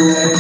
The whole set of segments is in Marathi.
Bye.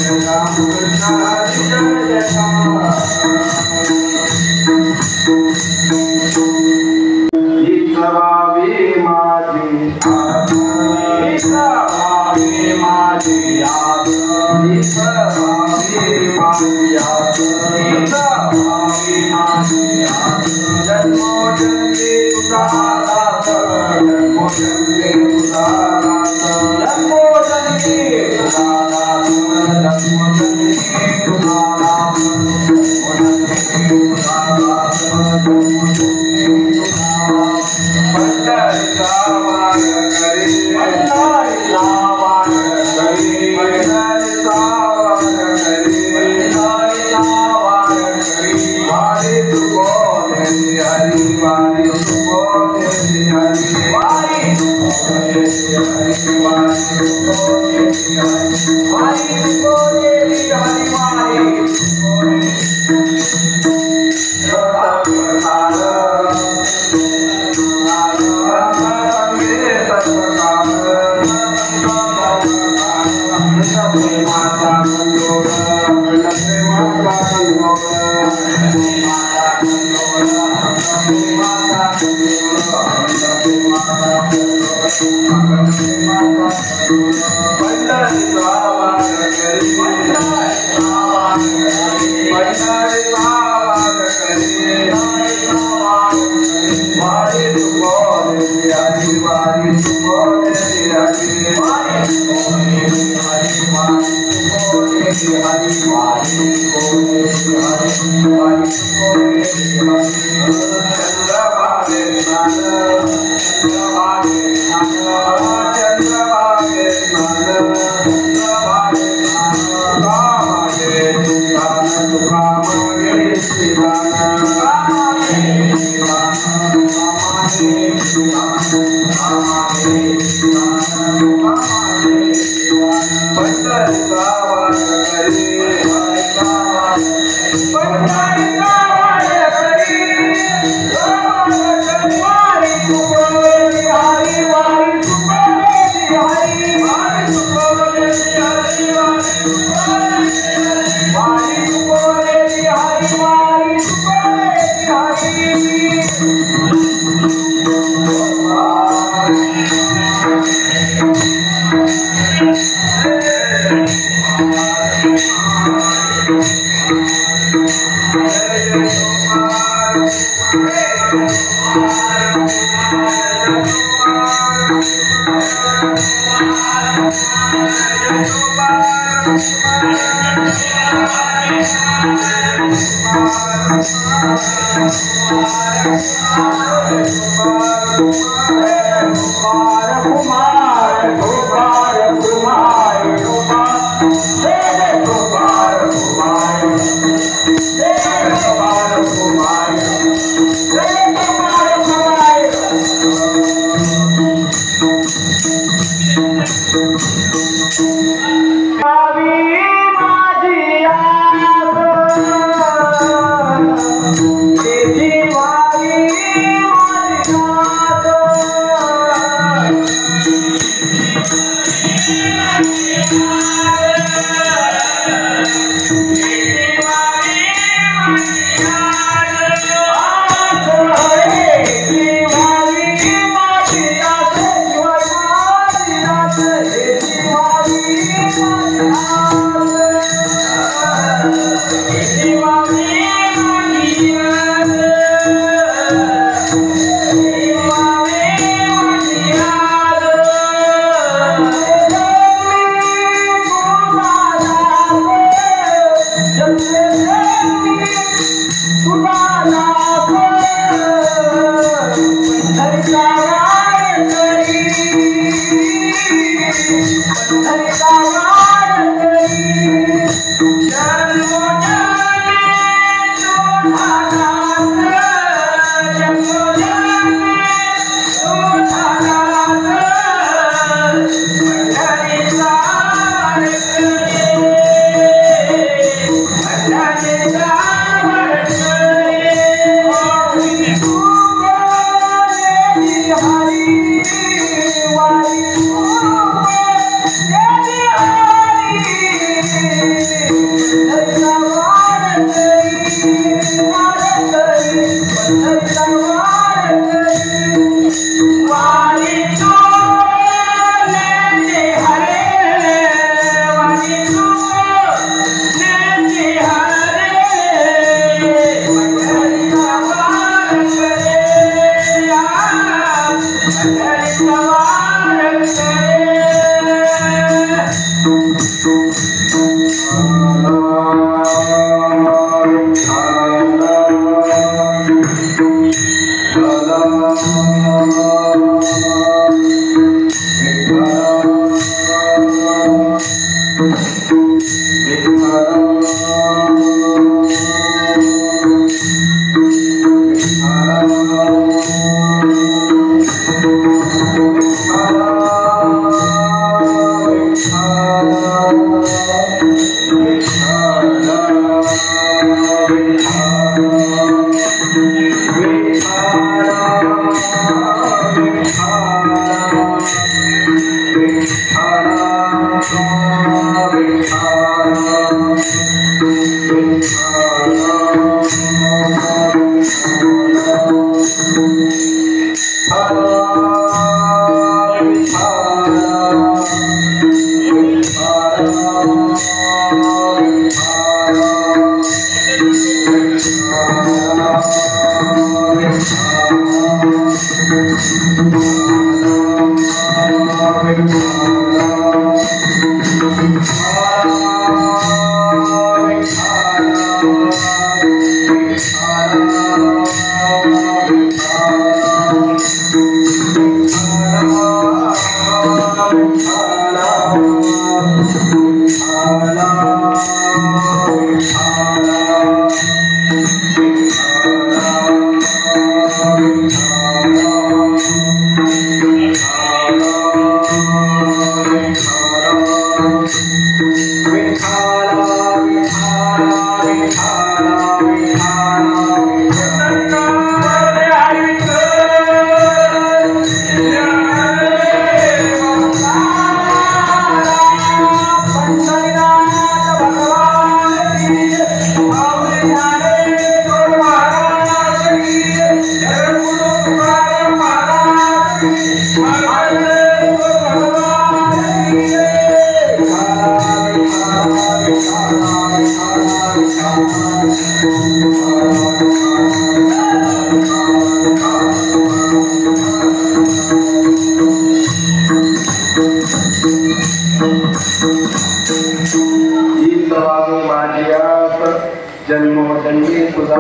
जन्मोजन्मी तुझा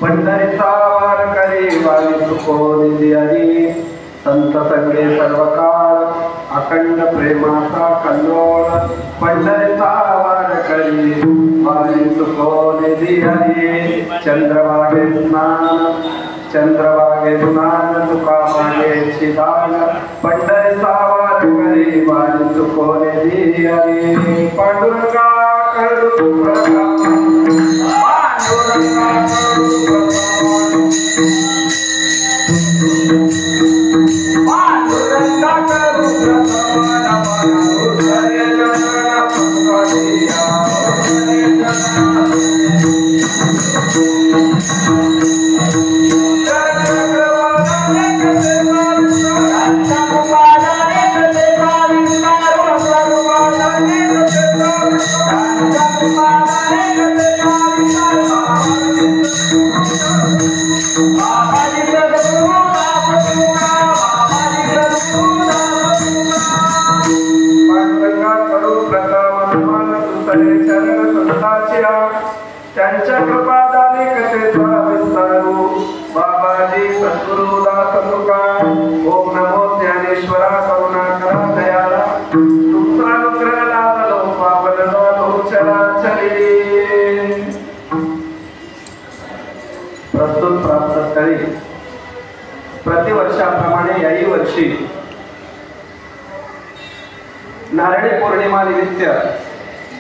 पंढरीचा वारकरी वाली चुकोनी दियारी संत संगे सर्व काळ अखंड प्रेमाचा कल्लोळ पंढरीचा वारकरी वाली चुकोनी दियारी चंद्रभागे स्नान तुका मागेची दान पंढरीचा वारकरी वाली चुकोनी दियारी पांडुरंगा करू त्यांच्या कृपादाने कथेचा विस्तारू बाबाजी सद्गुरुदास तुका ओम नमो ज्ञानेश्वरा करुणाकरा दयाला तुमचा अनुग्रह लाभलो पावन झालो चराचरी प्रस्तुत प्राप्तस्थळी प्रतिवर्षाप्रमाणे याही वर्षी नारळी पौर्णिमा निमित्त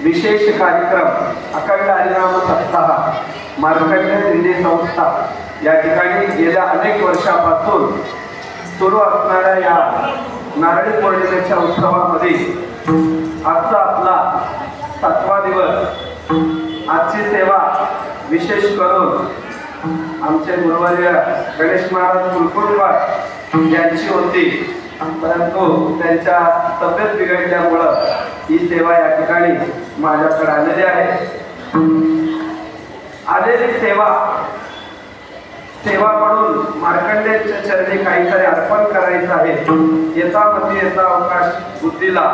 विशेष कार्यक्रम अखंड हरिनाम सप्ताह मार्कंडेय दिंडी संस्था या ठिकाणी गेल्या अनेक वर्षापासून सुरू असणाऱ्या या नारळी पौर्णिमेच्या उत्सवामध्ये आजचा आपला 7वा दिवस। आजची सेवा विशेष करून आमचे गुरुवर्य गणेश महाराज कुलकुर्णी यांची होती, परंतु त्यांच्या तब्येत बिघडल्यामुळे ही सेवा या ठिकाणी माझ्याकडे आलेली आहे। आलेली सेवा म्हणून मार्कंडेयच्या चरणी काहीतरी अर्पण करायचं आहे। येता अवकाश बुद्धीला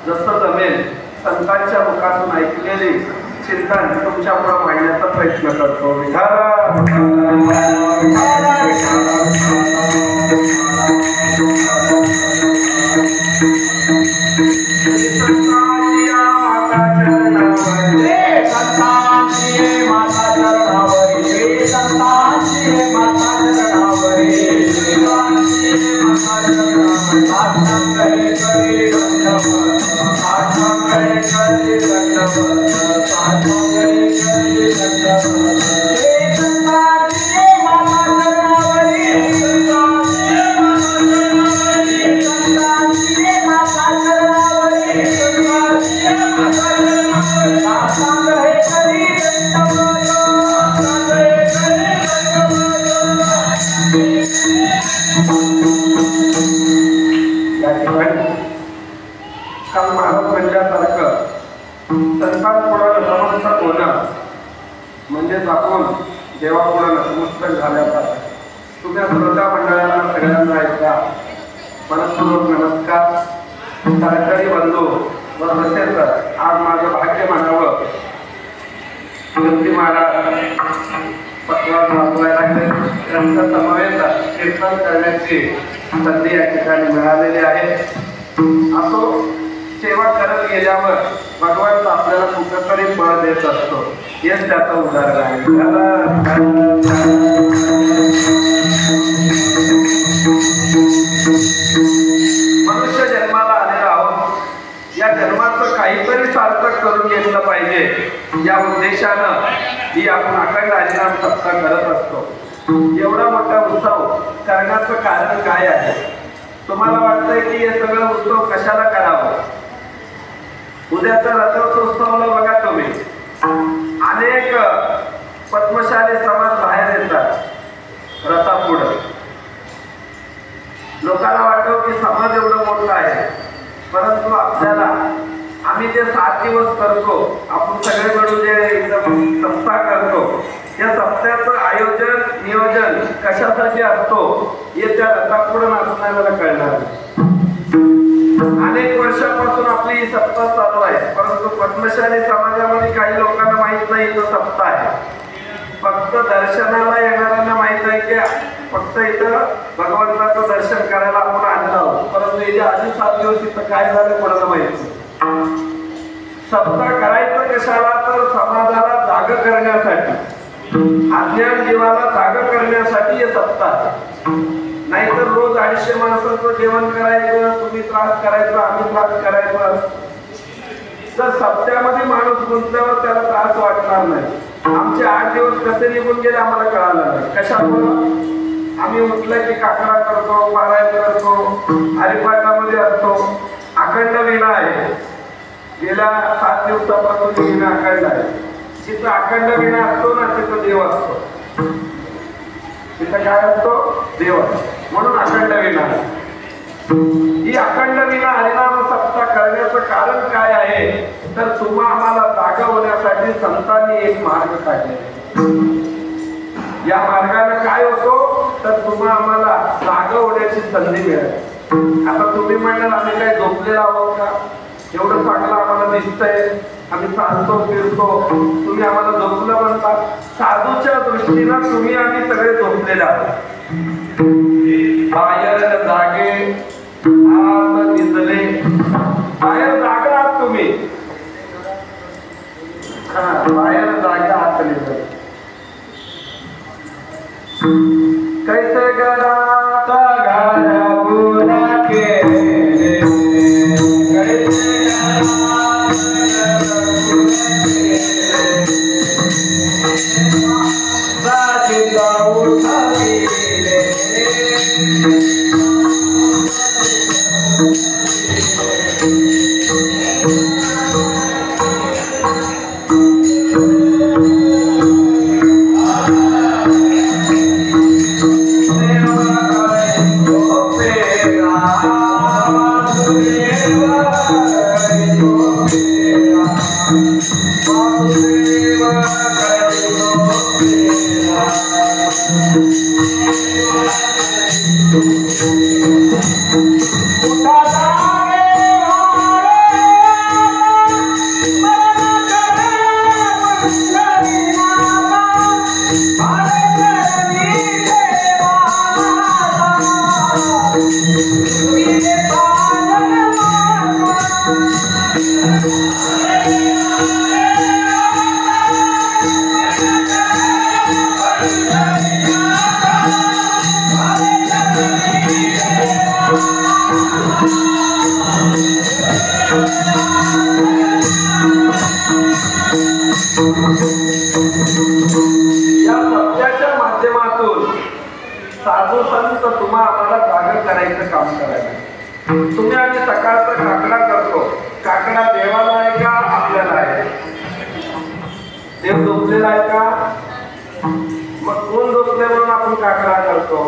जसं जमेल संतांच्या मुखातून ऐकलेली चिंतन तुमच्या पुढे मांडण्याचा प्रयत्न करतो। म्हणजेच आपण देवापुढे नतमस्तक झाल्यापासून तुम्ही श्रोता मंडळांना सगळ्यांना एकदा मनपूर्वक नमस्कार। सरकारी बंधू व तसेच आज माझं भाग्य म्हणावं तुलसी महाराज पटवार त्यांचा समवेत कीर्तन करण्याची संधी या ठिकाणी मिळालेली आहे। असो सेवा करत गेल्यावर भगवान आपल्याला कुठंतरी बळ देत असतो. हेच त्याचं उदाहरण आहे. मनुष्य जन्माला आलेला आहोत, या जन्माचं काहीतरी सार्थक करून घेतलं पाहिजे या उद्देशानं ही आपण अखंड हरिनाम सप्ताह करत असतो. एवढा मोठा उत्सव करण्याचं कारण काय आहे? तुम्हाला वाटतंय की हे सगळं उत्सव कशाला करावं? उद्याच्या रथोत्सवाला बघा तुम्ही, अनेक पद्मशाली समाज बाहेर येतात रथापुढं. लोकांना वाटतं की समाज एवढं मोठा आहे, परंतु आपल्याला आम्ही जे 7 दिवस करतो, आपण सगळे मिळून जे सप्ताह करतो, या सप्ताहाचं आयोजन नियोजन कशासाठी असतो हे त्या रथापुढं नाचणाऱ्याला कळणार. अनेक वर्षापासून आपली ही सप्ताह चालू आहे, परंतु पद्मशाली समाजामध्ये काही लोकांना माहित नाही तो सप्ताह आहे. फक्त दर्शनाला येणाऱ्यांना माहित आहे की फक्त इथं भगवंताचं दर्शन करायला आपण आलेलो आहोत, परंतु याच्या आधी 7 दिवस इथं काय झालं कोणाला माहित नाही. सप्ताह करायचं कशाला? तर समाजाला जाग करण्यासाठी, अज्ञान जीवाला जाग करण्यासाठी हे सप्ताह. नाहीतर रोज 250 माणसांचं जेवण करायचं, तुम्ही त्रास करायचा, आम्ही त्रास करायचा. तर सप्त्यामध्ये माणूस गुंतल्यावर त्याला त्रास वाटणार नाही. आमचे 8 दिवस कसे निघून गेले आम्हाला कळालं नाही. कशामुळे? आम्ही उठलं की काकडा करतो, पारायण करतो, हरिपाठामध्ये असतो. अखंड वीणा आहे, गेल्या 7 दिवसापासून वीणा अखंड आहे. जिथं अखंड वीणा असतो ना तिथं देव असतो. तिथं काय असतो? देव. म्हणून अखंड वीणा. ही अखंड वीणा हरिनाम सप्ताह करण्याचं कारण काय आहे? तर तुम्हा आम्हाला जागा होण्यासाठी संतांनी एक मार्ग काढले. या मार्गाने काय होतो? तर तुम्हा आम्हाला जागा होण्याची संधी मिळेल. आता तुम्ही म्हणाल आम्ही काय झोपलेला आहोत का? एवढं चांगलं आम्हाला दिसतंय, आम्ही चालतो फिरतो, तुम्ही आम्हाला झोपलं म्हणता. साधूच्या दृष्टीनं तुम्ही आम्ही सगळे झोपलेले आहोत. बाहेर जागे आत निजले. बाहेर जागा आहात तुम्ही, बाहेर जागे आत निजले. कैसे घरात घालवून केले, कैसे या सत्याच्या माध्यमातून साधू संत तुम्हा आम्हाला जागर करायचं काम करायला. तुम्ही आम्ही सकाळचा काकडा करतो. काकडा देवाला आहे का आपल्याला आहे? देव झोपलेला आहे का? मग कोण झोपले म्हणून आपण काकडा करतो?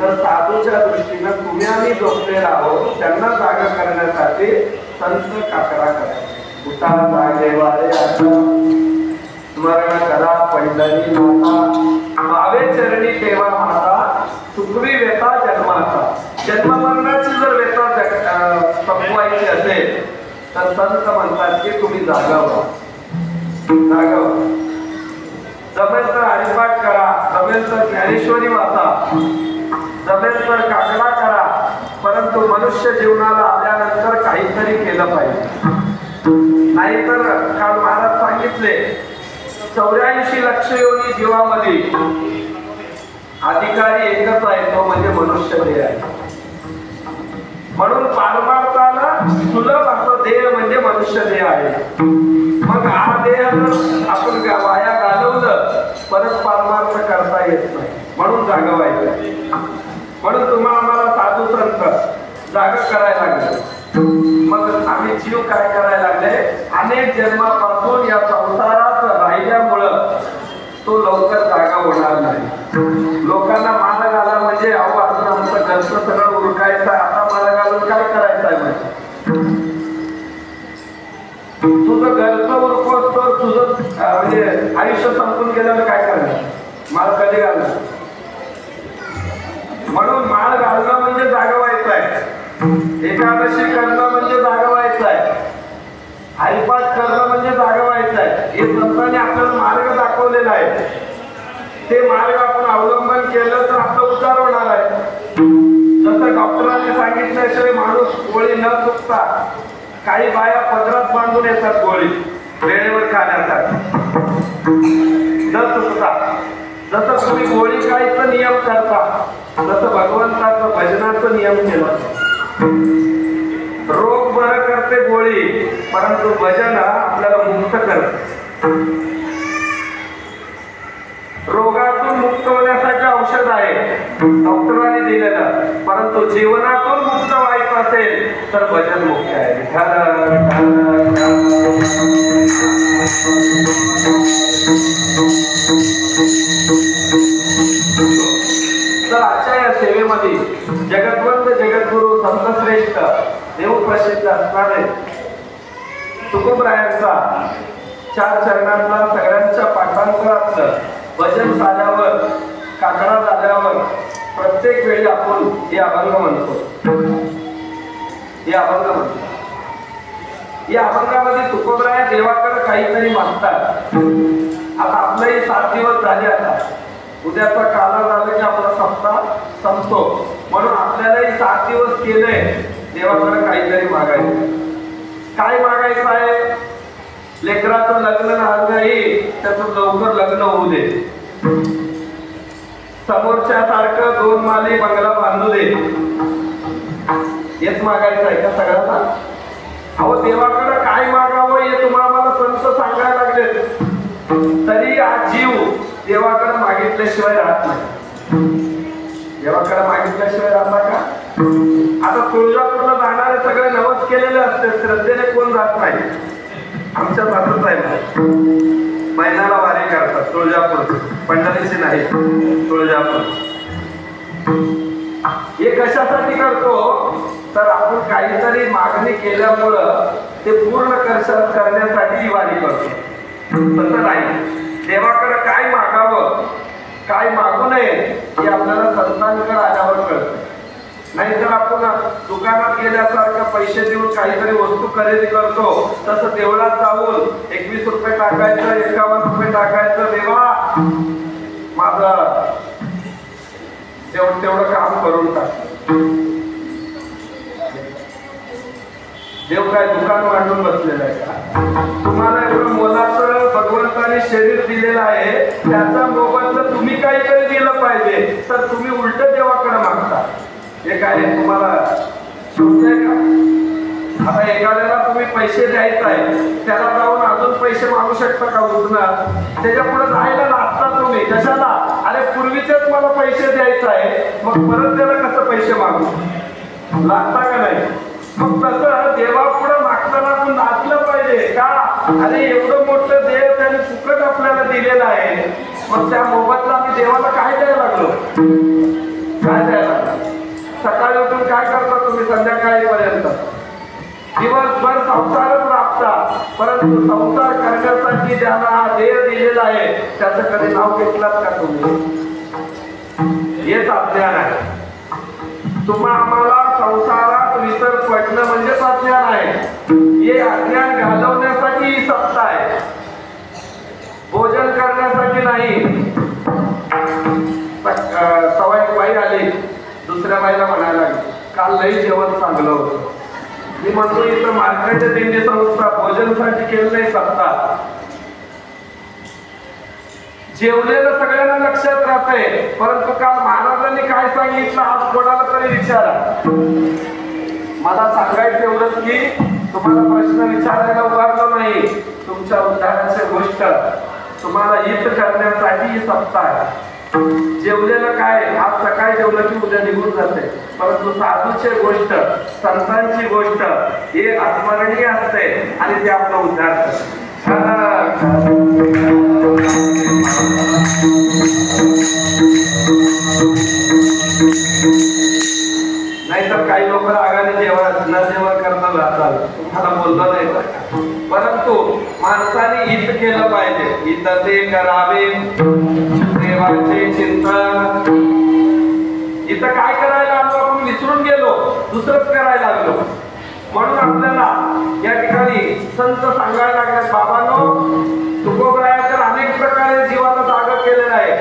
तर साधूच्या दृष्टीनं तुम्ही आम्ही झोपलेला आहोत, त्यांना जागा करण्यासाठी संत काकडा करायचा. उठा जागे वारे स्मरण करा पैदली माता, भावे चरणी ठेवा माता, सुखवी व्यथा जन्माचा. जन्ममरणाची जर व्यथा संपवायची असेल तर संत म्हणतात की तुम्ही जागा व्हा, जागा व्हा. जमेल तर हरिपाठ करा, जमेल तर ज्ञानेश्वरी वाचा, जमेल तर काकडा करा, परंतु मनुष्य जीवनाला आल्यानंतर काहीतरी केलं पाहिजे. नाहीतर काल महाराज सांगितले 84 लक्ष योनी जीवामध्ये अधिकारी एकच आहे, तो म्हणजे मनुष्य देह आहे. म्हणून परमार्थाला सुलभ असं देह म्हणजे मनुष्य देह आहे. मग हा देह जर आपण वाया घालवलं परत परमार्थ करता येत नाही, म्हणून जागवायचं. म्हणून तुम्हाला आम्हाला साधू संत जागा करायला लागले. मग आम्ही जीव काय करायला लागले, अनेक जन्मापासून या संसारात राहिल्यामुळं तो लवकर जागा होणार नाही. लोकांना माल घाला म्हणजे अहो अजून आमचं घरचं सगळं उरकायचं, आता माल घालून काय करायचं आहे म्हणजे तुझं घरचं उरकोस तर तुझं म्हणजे आयुष्य संपून गेल्यावर काय करणार, माल कधी घालणार. म्हणून माल घालणं म्हणजे जागवायचं आहे. एकादशी करणं म्हणजे जागवायचं आहे. हरिपाठ करणं म्हणजे जागवायचं आहे. हे संतांनी आपल्याला मार्ग दाखवलेला आहे. ते मार्ग आपण अवलंबन केलं तर आपला उद्धार होणार आहे. जसं डॉक्टरांनी सांगितल्याशिवाय माणूस गोळी न चुकता, काही बाया पदरात बांधून येतात गोळी वेळेवर खाण्यासाठी न चुकता. जसं तुम्ही गोळी खायचा नियम करता तसं भगवंताचं भजनाचं नियम केलं. रोग बरं करते गोळी, परंतु भजन आपल्याला मुक्त करते. रोगातून मुक्त होण्यासाठी औषध आहे डॉक्टरांनी दिलेलं, परंतु जीवनातून मुक्त व्हायचं असेल तर भजन मुख्य आहे. तर आजच्या या सेवेमध्ये जगद्वंत जगद्गुरु संतश्रेष्ठ देवप्रसिद्ध असणारे तुकोबरायांचा 4 चरणांना सगळ्यांच्या पाठांतरात भजन झाल्यावर, काकडा झाल्यावर प्रत्येक वेळी आपण हे अभंग म्हणतो. या अभंगामध्ये तुकोबराया देवाकडे काहीतरी मागतात. आता आपलंही 7 दिवस झाले, आता उद्याचा काला झाला की आपला सप्ताह संपतो. म्हणून आपल्यालाही 7 दिवस केले देवाकडे काहीतरी मागायचं. काय मागायचं आहे? लेकराचं लग्न झालं नाही त्याचं लवकर लग्न होऊ दे. समोरच्या सारखं 2 माली बंगला बांधू दे. हेच मागायचं आहे का सगळ्यांना? अहो देवाकडे काय मागावं हे तुम्हाला मला संत सांगायला लागले. तरी आज जीव देवाकडे मागितल्याशिवाय राहत नाही. देवाकडे मागितल्याशिवाय राहता का? आता तुळजापूरला जाणारे सगळे नवस केलेले असते, श्रद्धेने कोण जात नाही. आमच्या जातच आहे, महिन्याला वारी करतात तुळजापूर, पंढरीची नाही तुळजापूर. हे कशासाठी करतो तर आपण काहीतरी मागणी केल्यामुळं ते पूर्ण करण्यासाठी ही वारी करतो. तसं नाही. देवाकडे काय मागावं काय मागू नये हे आपल्याला संतांकडे आल्यावर कळतं. नाहीतर आपण दुकानात गेल्यासारखं पैसे देऊन काहीतरी वस्तू खरेदी करतो, तसं देवळात जाऊन 21 रुपये टाकायचं, 51 रुपये टाकायचं, देवा माझं तेवढं काम करून टाक. देव काय दुकान मांडून बसलेलं आहे का? तुम्हाला एवढं मोलाचं भगवंताने शरीर दिलेलं आहे, त्याचा मोबदला तुम्ही काहीतरी दिलं पाहिजे, तर तुम्ही उलट देवाकडे मागता. हे काय तुम्हाला समजाय का? आता एखाद्याला तुम्ही पैसे द्यायचे आहे, त्याला जाऊन अजून पैसे मागू शकता का? उचणार त्याच्या पुढे जायला लागता तुम्ही. कशाला? अरे पूर्वीचेच मला पैसे द्यायचे आहे, मग परत त्याला कसं पैसे मागू लागता का नाही? मग तसं देवापुढे मागताना आपण नाचलं पाहिजे का? अरे एवढं मोठं देव त्याने फुकट आपल्याला दिलेलं आहे, मग त्या मोबदला आम्ही देवाला काय द्यायला लागलो? काय द्यायला लागलो? सकाळी उठून काय करता तुम्ही संध्याकाळी पर्यंत? दिवसभर संसारच राबता, परंतु संसार करण्यासाठी ज्याला हा देह दिलेला आहे त्याचं कधी नाव घेतलात का तुम्ही? हेच अज्ञान आहे. तुम्हा आम्हाला संसारात विसर पडणं म्हणजेच अज्ञान आहे. हे अज्ञान घालवण्यासाठी ही सत्ता आहे, भोजन करण्यासाठी नाही. सवय बाई आली, दुसऱ्या बाईला म्हणायला लागली काल लई जेवण चांगलं होतं. मी म्हणतो इथं मार्केट दिंडी संस्था भोजनसाठी केलं नाही सप्ताह, जेवलेलं सगळ्यांना लक्षात राहतंय, परंतु काल महाराजांनी काय सांगितलं आज कोणाला तरी विचारा. मला सांगायचं एवढंच की तुम्हाला प्रश्न विचारायला उभारलो नाही, तुमच्या उद्धाराची गोष्ट तुम्हाला हित करण्यासाठी ही सप्ताह आहे. जेवलेलं काय आज सकाळी जेवलं की उद्या निघून जाते, परंतु साधूची गोष्ट संतांची गोष्ट हे अस्मरणीय असते आणि ते आपलं उद्धार करते. नाहीतर काही लोक रागाने जेवण न जेवण करता जातात, तुम्हाला बोललो नाही, परंतु माणसाने हित केलं पाहिजे. हित ते करावे देवाचे चिंतन. इथं काय करायला आलो आपण विसरून गेलो, दुसरंच करायला लागलो. म्हणून आपल्याला या ठिकाणी संत सांगायला लागले, बाबांनो तुकोबराया तर अनेक प्रकारे जीवाला जागा केलेला आहे,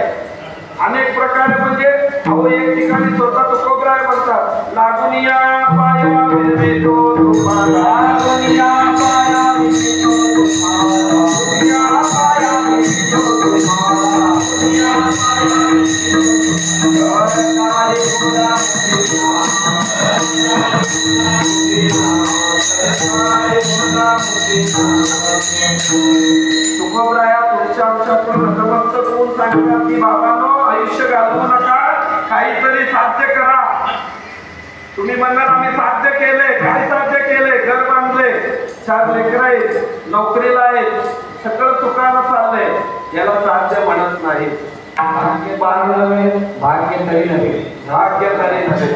अनेक प्रकारे म्हणजे अहो एक ठिकाणी स्वतः तुकोबराय म्हणतात, लागून या पाया मिळतो तुम्हाला, लागून या पाया मिळतो तुम्हाला, या पाया मिळतो तुम्हाला, या पाया तुकोबराया तुमच्या आमच्याकडून नतमस्तक होऊन सांगतात की बाबांनो आयुष्य घालवू नका, काहीतरी साध्य करा. तुम्ही म्हणणार आम्ही साध्य केले, काय साध्य केले? घर बांधले, 4 लेकरं आहेत, नोकरीला आहेत, सगळं सुखानं चाललंय, याला साध्य म्हणत नाही. भाग्य बांधले, भाग्य तरी नव्हे, भाग्य तरी नव्हे,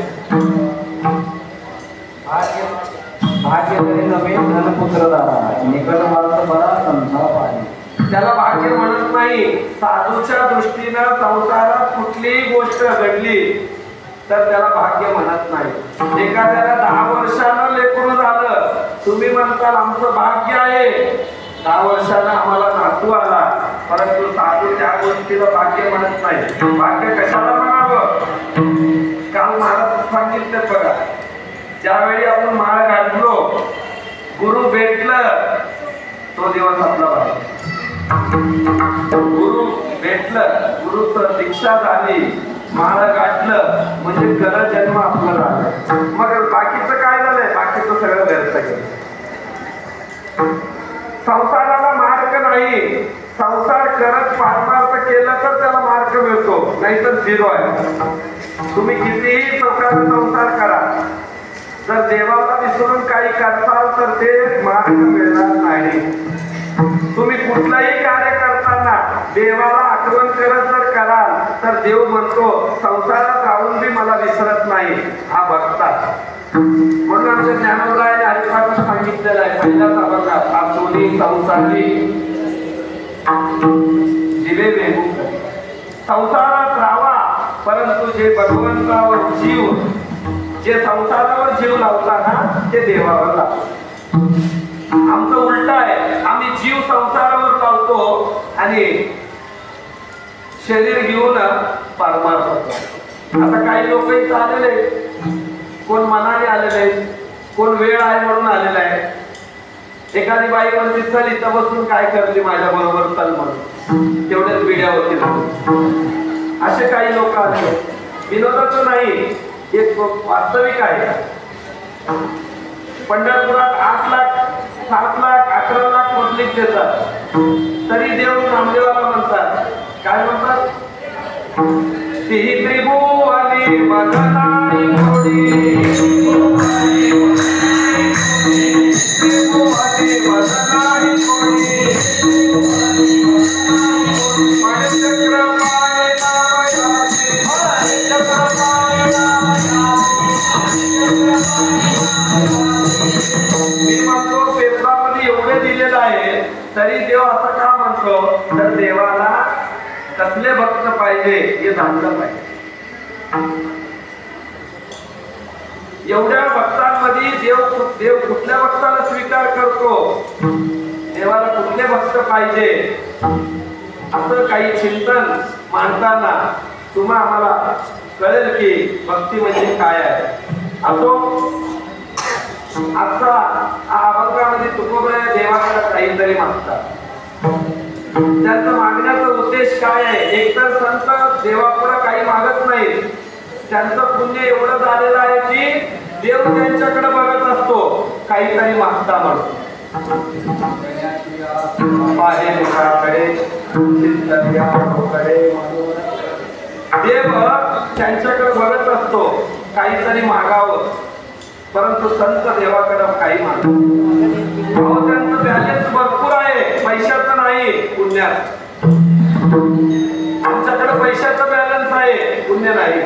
भाग्य तरी नव्हे, धनपुत्र दारा निकट मार्ग बरा संसार पाहिजे, त्याला भाग्य म्हणत नाही. साधूच्या दृष्टीनं संसारात कुठलीही गोष्ट घडली तर त्याला भाग्य म्हणत नाही. एखाद्याला 10 वर्षानं लेकरू झालं, तुम्ही म्हणताल आमचं भाग्य आहे, 10 वर्षानं आम्हाला नातू आला, परंतु साधू त्या गोष्टीला भाग्य म्हणत नाही. भाग्य कशाला म्हणावं? काल महाराज सांगितलं बघा, ज्यावेळी आपण माळ घातलो, गुरु भेटलं, तो दिवस आपला भाग्य. गुरु भेटलं, गुरुचं दीक्षा झाली, माळ गाठलं म्हणजे खरं जन्म आपला झाला. मग बाकीचं काय झालंय? बाकीचं सगळं व्यर्थ गेलं. संसाराला मार्ग नाही. संसार करत पारमार्थ केलं तर त्याला मार्ग मिळतो, नाहीतर 0 आहे. तुम्ही कितीही प्रकारे संसार करा, जर देवाला विसरून काही करताल तर ते मार्ग मिळणार नाही. तुम्ही कुठलाही कार्य करताना देवाला आठवण करत जर कराल तर देव म्हणतो संसारात राहून बी मला विसरत नाही, हा भक्ता. म्हणून आमच्या ज्ञानोबाने हरिपाठात सांगितलेलं आहे, पहिल्याच अभंगात, आसुनी संसारी जीवे वेगू. संसारात राहावा, परंतु जे भगवंतावर जीव, जे संसारावर जीव लावताना ते देवावर लावतो. आमचं उलट आहे, आम्ही जीव संसारावर लावतो आणि शरीर घेऊन पारमार्थ होतो. आता काही लोक इथं आलेले, कोण मनाने आलेले, कोण वेळ आहे म्हणून आलेला आहे. एखादी बाई म्हणते चल इथं बसून काय करते माझ्या बरोबर, चल म्हणून, तेवढ्याच बिड्या होतील. असे काही लोक आले. विनोदाचं नाही, एक वास्तविक आहे. पंढरपुरात 8 लाख 7 लाख 11 लाख पब्लिक देतात, तरी देव नामदेवाला म्हणतात, काय म्हणतात? ती त्रिभुवनी मगनाई मोडी, त्रिभुवनी मगनाई मोडी, मणिचक्र पाय नामयाची, मणिचक्र पाय मी म्हणतो पेपरामध्ये एवढे दिलेलं आहे, तरी देव असं का म्हणतो? तर देवाला कसले भक्त पाहिजे हे जाणलं पाहिजे. एवढ्या भक्तांमध्ये देव कुठल्या भक्ताला स्वीकार करतो, देवाला कुठले भक्त पाहिजे, असं काही चिंतन मांडताना तुम्हा आम्हाला कळेल की भक्ती म्हणजे काय आहे. असो आता अभंगामध्ये तुकोबरा देवाकडे काहीतरी मागतात. त्यांचा मागण्याचा उद्देश काय आहे? एकतर संत देवापुढे काही मागत नाहीत. त्यांचं पुण्य एवढं झालेलं आहे की देव त्यांच्याकडे बघत असतो, काहीतरी मागता म्हणून. देव त्यांच्याकडे बघत असतो, काहीतरी मागावं. परंतु संत देवाकडे काही मागत. त्यांचं बॅलन्स भरपूर आहे, पैशाचं नाही, पुण्यात. आमच्याकडे पैशाचं बॅलन्स आहे, पुण्य नाही.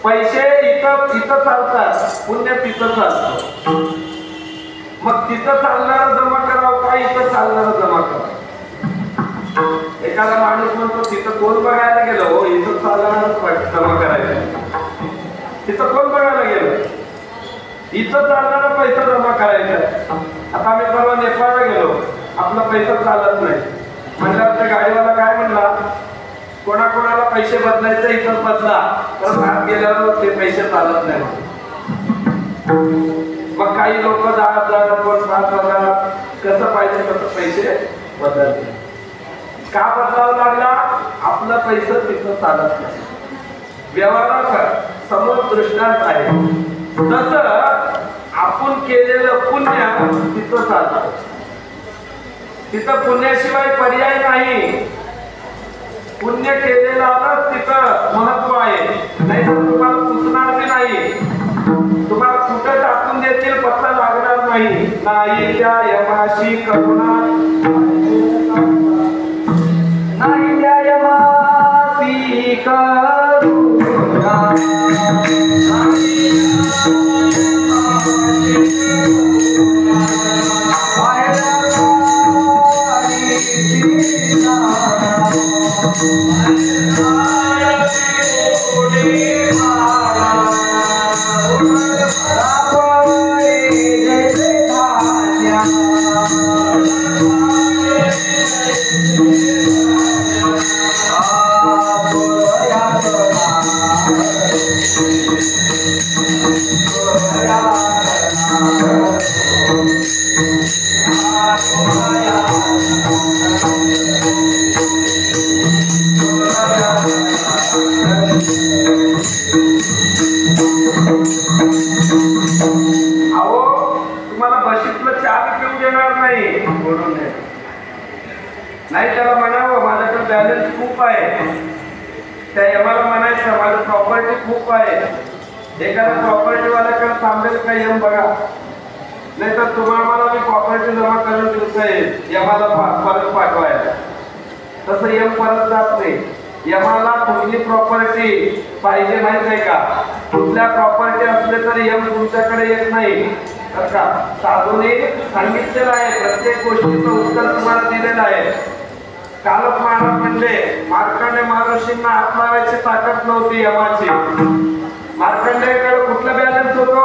पैसे इथं चालतात, पुण्य तिथं चालतं. मग तिथं चालणारं जमा करावं का इथं चालणारं जमा करावं? एखादा माणूस म्हणतो तिथं कोण बघायला गेलो, हो इथं चालणारच जमा करायचं. तिथं कोण बघायला गेलं? इथं चालणारा पैसा जमा करायचा. आता आम्ही परवा नेपाळला गेलो, आपला पैसा चालत नाही म्हणल्यावर त्या गाडीवाला काय म्हणला, कोणाकोणाला पैसे बदलायचे इथं बदला, तर भात गेल्यावर ते पैसे चालत नाही. मग काही लोक 10,000 कोण 5,000 कसं पाहिजे तसं पैसे बदलले. का बदलावं लागला? आपलं पैसा तिथं चालत नाही. व्यवहारात समोर दृष्टांत आहे. तसं आपण केलेलं पुण्य तिथं चालतं. तिथं पुण्याशिवाय पर्याय नाही. पुण्य केलेलं तिथं महत्व आहे, नाही तर तुम्हाला सुचणार बी नाही. तुम्हाला कुठं टाकून देतील पत्ता लागणार नाही. नाही त्या यमाशी करुणा, नाही त्या यमाशी करुणा, नाही त्याला म्हणावं माझ्याकडे बॅलन्स खूप आहे. त्या यमाला म्हणायचं माझं प्रॉपर्टी खूप आहे. एखाद्या प्रॉपर्टी वाल्याकडे थांबेल का यम बघा, नाही तर तुम्हाला मी प्रॉपर्टी जमा करून देऊ येईल यमाला परत पाठवायला. तसं यम परत जात नाही. यमाला कुठली प्रॉपर्टी पाहिजे माहित आहे का? कुठल्या प्रॉपर्टी असले तरी यम तुमच्याकडे येत नाही. तर का साधूने सांगितलेलं आहे, प्रत्येक गोष्टीचं उत्तर तुम्हाला दिलेलं आहे. कालच महाराज म्हणले मार्कंडेय महर्षींना हात लावायची ताकद नव्हती यमाची. मार्कंडेयकडे कुठलं बॅलन्स होतो?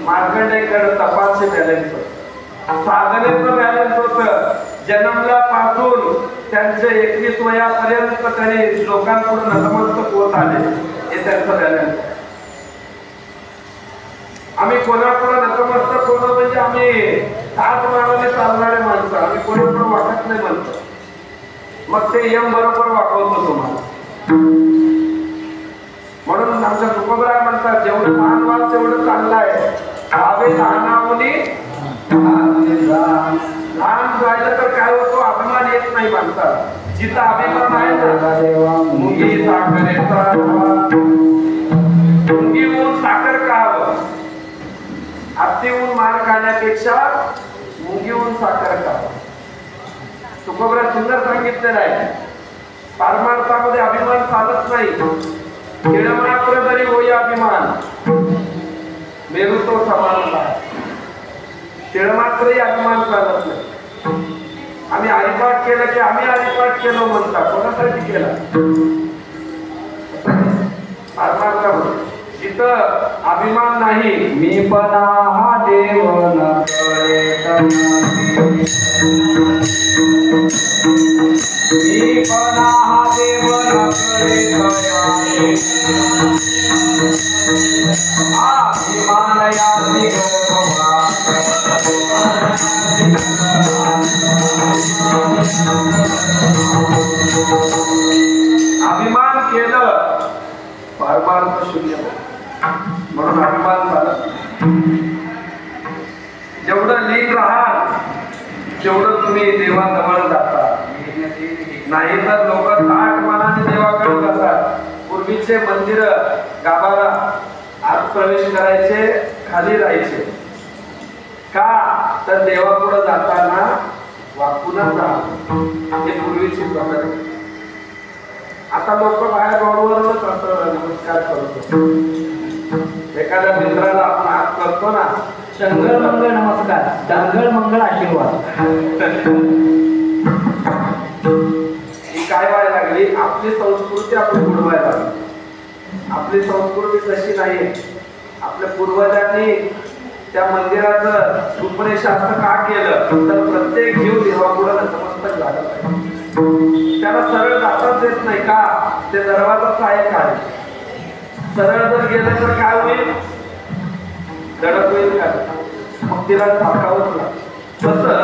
मार्कंडेयकडे तपासचे बॅलन्स होतं, साधनेचं बॅलन्स होतं. जन्मल्यापासून त्यांचे 21 वयापर्यंत त्यांनी लोकांपुढे नतमस्तक होत आले, हे त्यांचं बॅलन्स. आम्ही कोणापुढे नतमस्तक होणं म्हणजे आम्ही सात मानाने चालणारे माणसं, आम्ही कोणापुढे वाटत नाही म्हणतो. मग ते यम बरोबर वाकवतो तुम्हाला. म्हणून आमच्या तुकोबराय म्हणतात जेवढं लहान व्हाल तेवढं चांगलं आहे. भावे लहानावनी लहान व्हायचं तर काय होतो? अभिमान येत नाही माणसाला. जिथं अभिमान आहे ना, मुंगी साखरेचा मुंगी होऊन साखर खावं. हत्ती होऊन मार खाण्यापेक्षा मुंगी होऊन साखर खावं. तुकोबराय सुंदर सांगितलेलं आहे. पारमार्थामध्ये अभिमान चालत नाही. खेळ मात्र जरी होई अभिमान, मेरू तो समानता. खेळ मात्रही अभिमान चालत नाही. आम्ही हरिपाठ केलं की आम्ही हरिपाठ केलो म्हणता, कोणासाठी केला? पारमार्थामध्ये जिथं अभिमान नाही, मी पण हा देव न कळे, मी पण हा देव न कळे, अभिमान परमार्थ शून्य म्हणून अभिमान झाला. जेवढं लीन राहाल तेवढं तुम्ही देवाजवळ जाता. नाही तर लोक ताट मनाने देवाकडे जातात. पूर्वीचे मंदिर गाभारा आत प्रवेश करायचे, खाली राहायचे. का तर देवापुढे जाताना वाकूनच जा, हे पूर्वीची पद्धत. आता लोक बाहेर रोडवरच असं नमस्कार करतो. एखाद्या मित्राला आपण हात करतो ना, शंकर मंगळ नमस्कार, डंगळ मंगळ आशीर्वाद. ही काय व्हायला लागली? आपली संस्कृती आपण बुडवायला लागली. आपली संस्कृती तशी नाहीये. आपल्या पूर्वजांनी त्या मंदिराचं रूपरेषा असं का केलं तर प्रत्येक जीव देवापुढे नतमस्तक झाला पाहिजे. त्याला सरळ जाताच येत नाही का? ते दरवाजाच आहे काय? सरळ जर गेलं तर काय होईल? धडक होईल का? मग तिला थांबावंच लागतं. तसं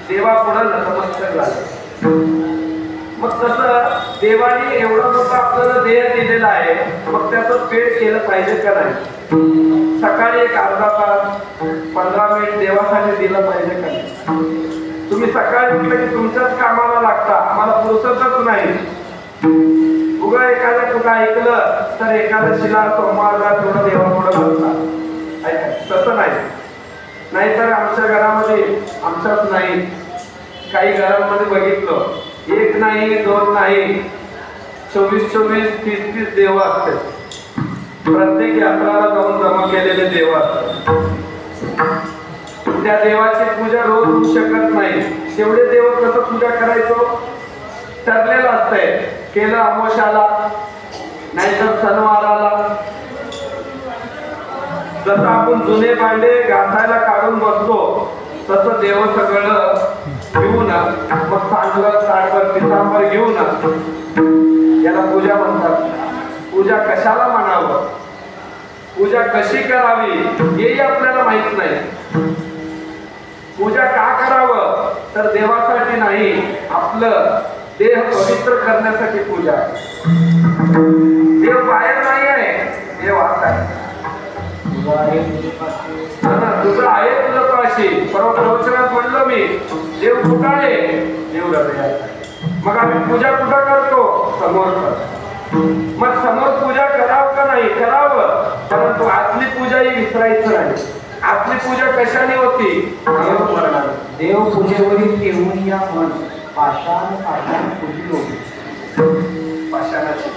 देवापुढे नतमस्तक झालं. मग तसं देवाने एवढा मोठा आपल्याला देह दिलेला आहे, मग त्याचं पेट केलं पाहिजे का नाही? सकाळी एक अर्धा तास 15 मिनिट देवासाठी दिलं पाहिजे का नाही? तुम्ही सकाळी उठले की तुमच्याच कामाला लागता, आम्हाला फुरसतच नाही. उगा एखादं कुठं ऐकलं तर एकादशीला सोमवारला थोडं देवापुढं बसतात. तसं नाही. नाहीतर आमच्या घरामध्ये, आमच्याच नाही, काही घरांमध्ये बघितलं, एक नाही, दोन नाही, 24-24, 30-30 देव असतात. प्रत्येक यात्राला जाऊन जमा केलेले देव असतात. त्या देवाची पूजा रोज होऊ शकत नाही. तेवढे देव कसं पूजा करायचं ठरलेलं असतंय. केलं अमावस्याला, नाहीतर सणवाराला. जसं आपण जुने भांडे घासायला काढून बसतो, तसं देव सगळं घेऊन मग सांडवर ताटभर पितांबर घेऊन याला पूजा म्हणतात. पूजा कशाला म्हणावं, पूजा कशी करावी हेही आपल्याला माहित नाही. पूजा का करावं तर देवासाठी नाही, आपलं देह पवित्र करण्यासाठी पूजा. देव बाहेर नाही आहे, देव आत आहे. तुझं आहे तुझं पाशी. परवा प्रवचनात म्हणलं मी, देव कुठं आहे? देव हृदयात. मग आम्ही पूजा कुठं करतो? समोर करतो. मग समोर पूजा करावं का नाही? करावं, परंतु आतली पूजा ही विसरायचं नाही. आतली पूजा कशाने होती? देव पूजेवरील ठेवून या मन पाषाण पूजी होती. पाषाणाची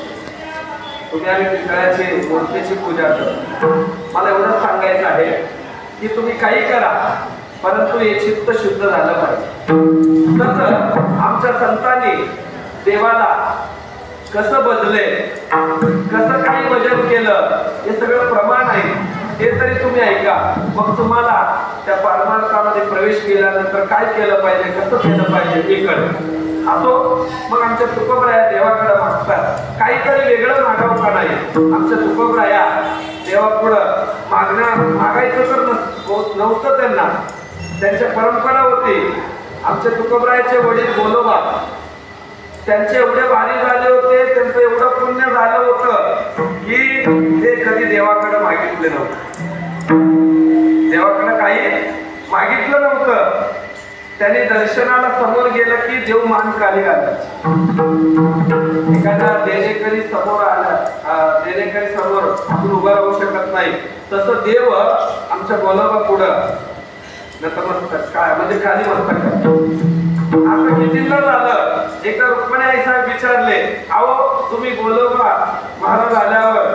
तुम्ही आम्ही पितळाची मूर्तीची पूजा करतो. मला एवढंच सांगायचं आहे की तुम्ही काही करा, परंतु हे चित्त शुद्ध झालं पाहिजे. तसं आमच्या संतांनी देवाला कसं बदले, कसं काही भजन केलं, हे सगळं प्रमाण आहे. हे तरी तुम्ही ऐका. मग तुम्हाला त्या परमार्थामध्ये प्रवेश केल्यानंतर काय केलं पाहिजे, कसं केलं पाहिजे हे कळेल. असो, मग आमच्या तुकोबराया देवाकडे मागतात. काहीतरी वेगळं मागावं का नाही? आमच्या तुकोबराया देवापुढं मागायचं तर नव्हतं त्यांना. त्यांच्या परंपरा होती. आमच्या तुकोबरायाचे वडील बोलोबा, त्यांचे एवढे भारी झाले होते, त्यांचं एवढं पुण्य झालं होतं की ते कधी देवाकडे मागितले नव्हते. देवाकडे काही मागितलं नव्हतं. त्यांनी दर्शनाला समोर गेलं की देव मान खाली घालायचे. एखादा देणेकरी समोर आला, देणेकरी समोर आपण उभं राहू शकत नाही, तसं देव आमच्या बोलाबा पुढं नतमस्तक काय म्हणजे खाली मस्तक. असं कितीला झालं? एकदा रुक्मिणी आई साहेब विचारले, अहो तुम्ही बोलोबा महाराज आल्यावर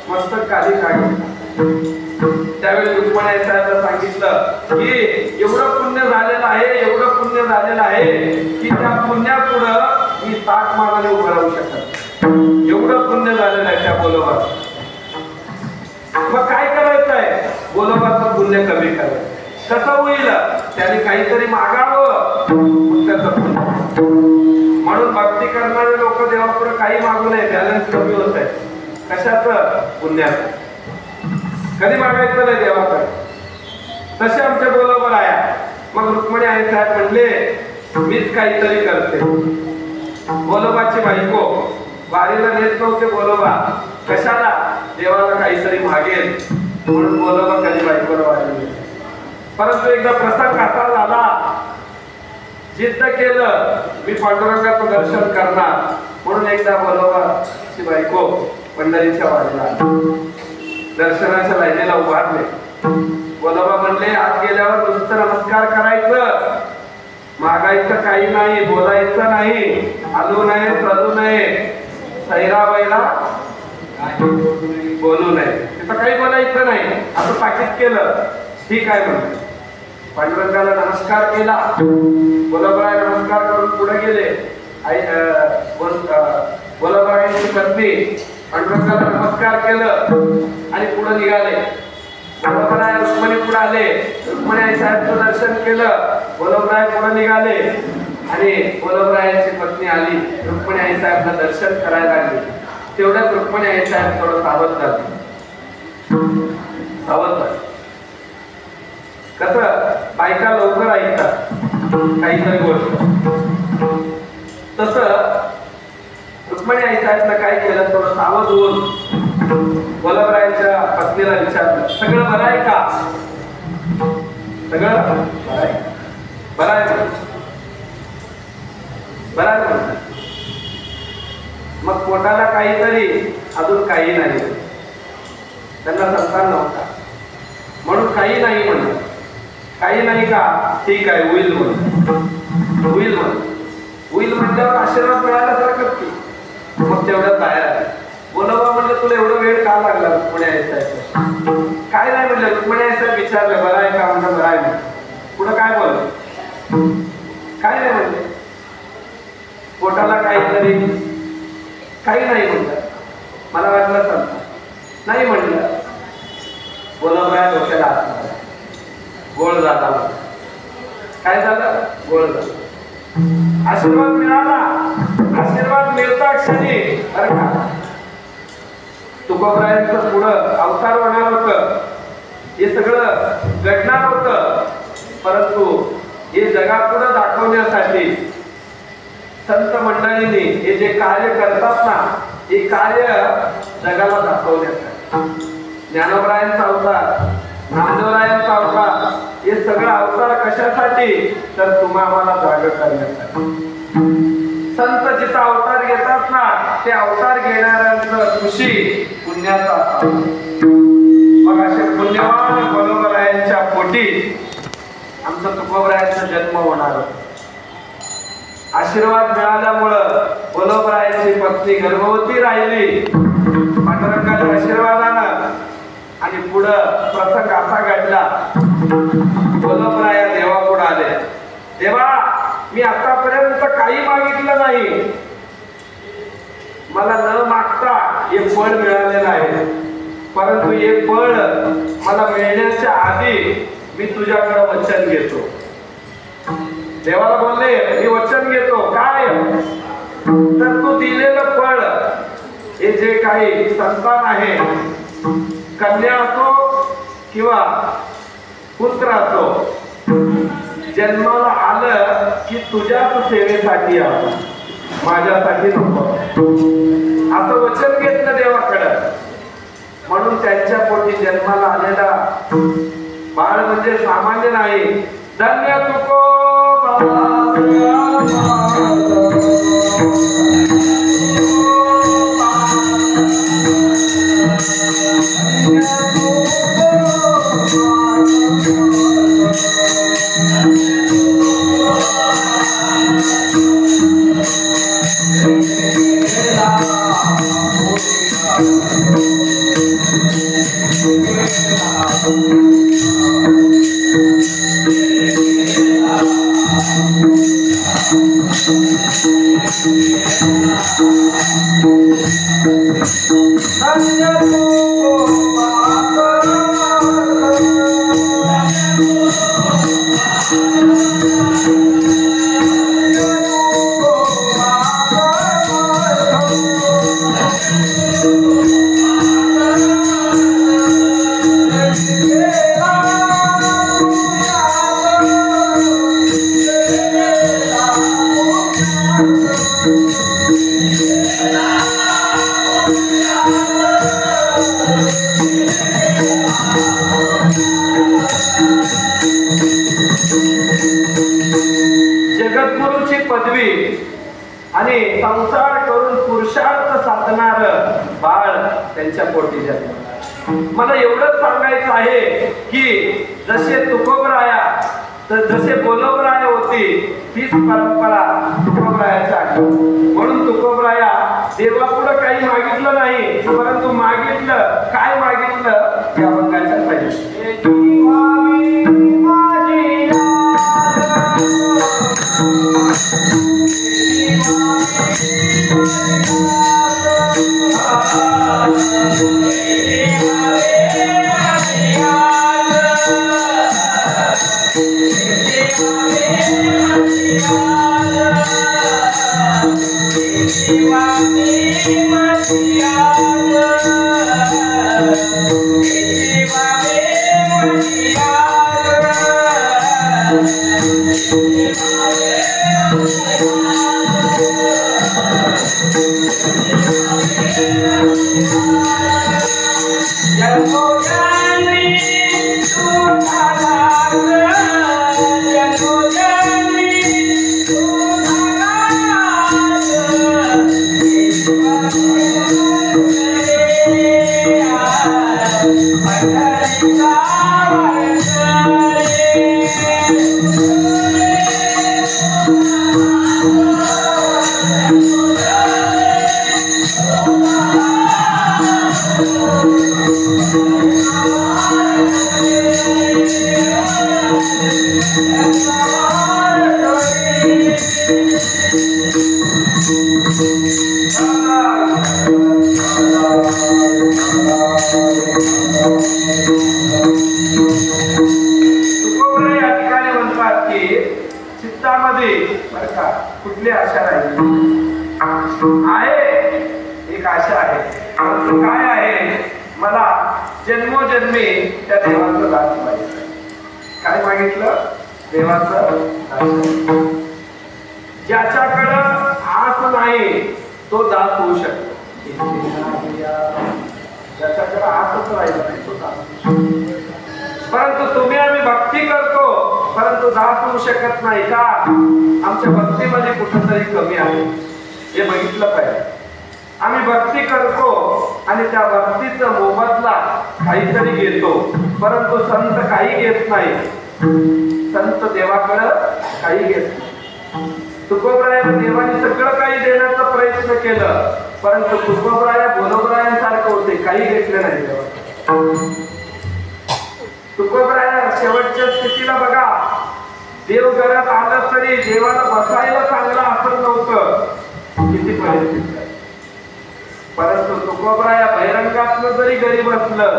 मस्तक खाली काढले. त्यावेळी रुक्मिणी आई साहेबांना सांगितलं की एवढं पुण्य झालेलं आहे, एवढं पुण्य झालेलं आहे की त्या पुण्यापुढं मी ताक मागायला उभं राहू शकत. एवढं पुण्य झालेलं आहे त्या बोलोबा. मग काय करायचं आहे? बोलोबाचं पुण्य कमी करायचं. कसं होईल? त्याने काहीतरी मागावं, मग त्याचं पुण्य. म्हणून भक्ती करणारे लोक देवापुढे काही मागू नये. बॅलन्स कमी होत आहे. कशाचं? पुण्याचं. कधी मागायचं नाही देवाकडे. तसे आमच्या बोलोबा आया. मग रुक्मिणी आई साहेब म्हणले, मीच काहीतरी करते. बोलोबाची बायको वारीला नेत नव्हते बोलोबा. कशाला? देवाला काहीतरी मागेल म्हणून बोलावा कधी बायकोला वाढले. परंतु एकदा प्रसंग असा झाला, जिद्द केलं मी पांडुरंगाचं दर्शन करणार म्हणून एकदा बोलावाची बायको पंढरीच्या वाडीला दर्शनाच्या लाईनीला उभारले. बोलावा म्हणले आत गेल्यावर नुसतं नमस्कार करायचं, मागायचं काही नाही, बोलायचं नाही, आलू नये चलू नये, सैराबाईला बोलू नये, तिथं काही बोलायचं नाही असं ताकीद केलं. ठीक आहे म्हणलं. पांडुरंगाला नमस्कार केला. बोलाबाई नमस्कार करून पुढे गेले. बोलाबाईंची पत्नी पांडुरंगाला नमस्कार केलं आणि पुढे निघाले. बोलाबाई रुक्मिणी पुढे आले. रुक्मिणी आई साहेबचं दर्शन केलं. बोलाबाई पुढे निघाले आणि बोलाबाईंची पत्नी आली. रुक्मिणी आई साहेबला दर्शन करायला लागली. तेवढ्यात रुक्मिणी आई साहेब थोडं सावध झाले. सावध झाले. कसं बायका लवकर ऐकतात काहीतरी गोष्ट, तसं रुक्मिणी आई साहेबनं काय केलं, थोडं सावध होऊन बोलाबाईंच्या पत्नीला विचारलं, सगळं बरं आहे का? सगळं बरं आहे? बरं आहे बरं आहे. मग पोटाला काहीतरी अजून काही नाही, त्यांना संतान नव्हता म्हणून काही नाही म्हणलं. काही नाही का? ठीक आहे होईल म्हणून. होईल म्हणून होईल म्हटल्यावर आशीर्वाद मिळाल्यासारखंच की. मग तेवढ्यात बाहेर आले. बोलावा म्हणलं तुला एवढा वेळ का लागला रुक्मिणी आई साहेब? काय नाही म्हणलं. रुक्मिणी आई साहेब विचारलं बरं आहे का? म्हणलं बरं आहे. पुढं काय बोललं? काय नाही म्हणले. पोटाला काहीतरी काही नाही म्हणलं. मला वाटलं सांगता नाही म्हणलं. बोलावा डोक्याला हात मारला. गोळ झाला. काय झालं? गोळ झालं. आशीर्वाद मिळाला. आशीर्वाद मिळता क्षणी बरं का तुकोबरायांचं पुढं अवतार होणार होतं, हे सगळं घडणार होतं. परंतु हे जगापुढं दाखवण्यासाठी संत मंडळींनी हे जे कार्य करतात ना, हे कार्य जगाला दाखवण्यासाठी ज्ञानोबरायांचा अवतार, नामदेवरायांचा अवतार, हे सगळं अवतार कशासाठी? तर तुम्हाला जाग करण्यासाठी. संत जिथं अवतार घेतात ना, ते अवतार घेणाऱ्यांचं खुशी पुण्याचा. मग असे पुण्यवान बोलाबाईंच्या पोटी आमचा तुकोबरायांचा जन्म होणार. आशीर्वाद मिळाल्यामुळं बोलाबाईंची पत्नी गर्भवती राहिली पांडुरंगाच्या आशीर्वादानं. आणि पुढं प्रसंग असा घडला, बोलाबाई देवापुढे आले. देवा मी आतापर्यंत काही मागितलं नाही, मला न मागता हे फळ मिळालेलं आहे. परंतु हे फळ मला मिळण्याच्या आधी मी तुझ्याकडे वचन घेतो. देवाला बोलले मी वचन घेतो. काय? तर तू दिलेलं फळ हे जे काही संतान आहे, कन्या असो किंवा पुत्र असो, जन्माला आलं की तुझ्याच सेवेसाठी आलं, माझ्यासाठी नको, असं वचन घेतलं देवाकडं. म्हणून त्यांच्या पोटी जन्माला आलेला बाळ म्हणजे सामान्य नाही. धन्य तुकोबा Thank you. विष्णूची पदवी आणि संसार करून पुरुषार्थ साधणार बाळ त्यांच्या पोटी जन्मलं. मला एवढंच सांगायचं आहे की जसे तुकोबराया तर जसे बोलोबराया होती तीच परंपरा तुकोबरायाची आहे. म्हणून तुकोबराया देवापुढे काही मागितलं नाही, परंतु मागितलं काय मागितलं त्या अभंगाच्या पाहिजे. कुठली आशा राहिली आहे? एक आशा आहे, परंतु काय आहे, मला जन्मोजन्मी त्या देवाचं दास पाहिजे. काय मागितलं? देवाचं दास. ज्याच्याकडं आस नाही तो दास होऊ शकतो. ज्याच्याकडे आसच राहिला नाही तो दास. परंतु तुम्ही आम्ही भक्ती करतो परंतु दास होऊ शकत नाही का? आमच्या भक्तीमध्ये कुठंतरी कमी आहे, हे बघितलं पाहिजे. आम्ही भक्ती करतो आणि त्या भक्तीचा मोबदला काहीतरी घेतो, परंतु संत काही घेत नाही. संत देवाकडे काही घेत नाही. तुकोबरायाला देवाने सगळं काही देण्याचा प्रयत्न केलं, परंतु तुकोबराया बोलोबरायांसारखं होते, काही घेतले नाही देवा. तुकोबराया शेवटच्या स्थितीला बघा, देव घरात आलं तरी देवाला बसायला चांगलं असं नव्हतं, किती परिस्थिती. परंतु तुकोबराया बहिरंगातलं जरी गरीब असलं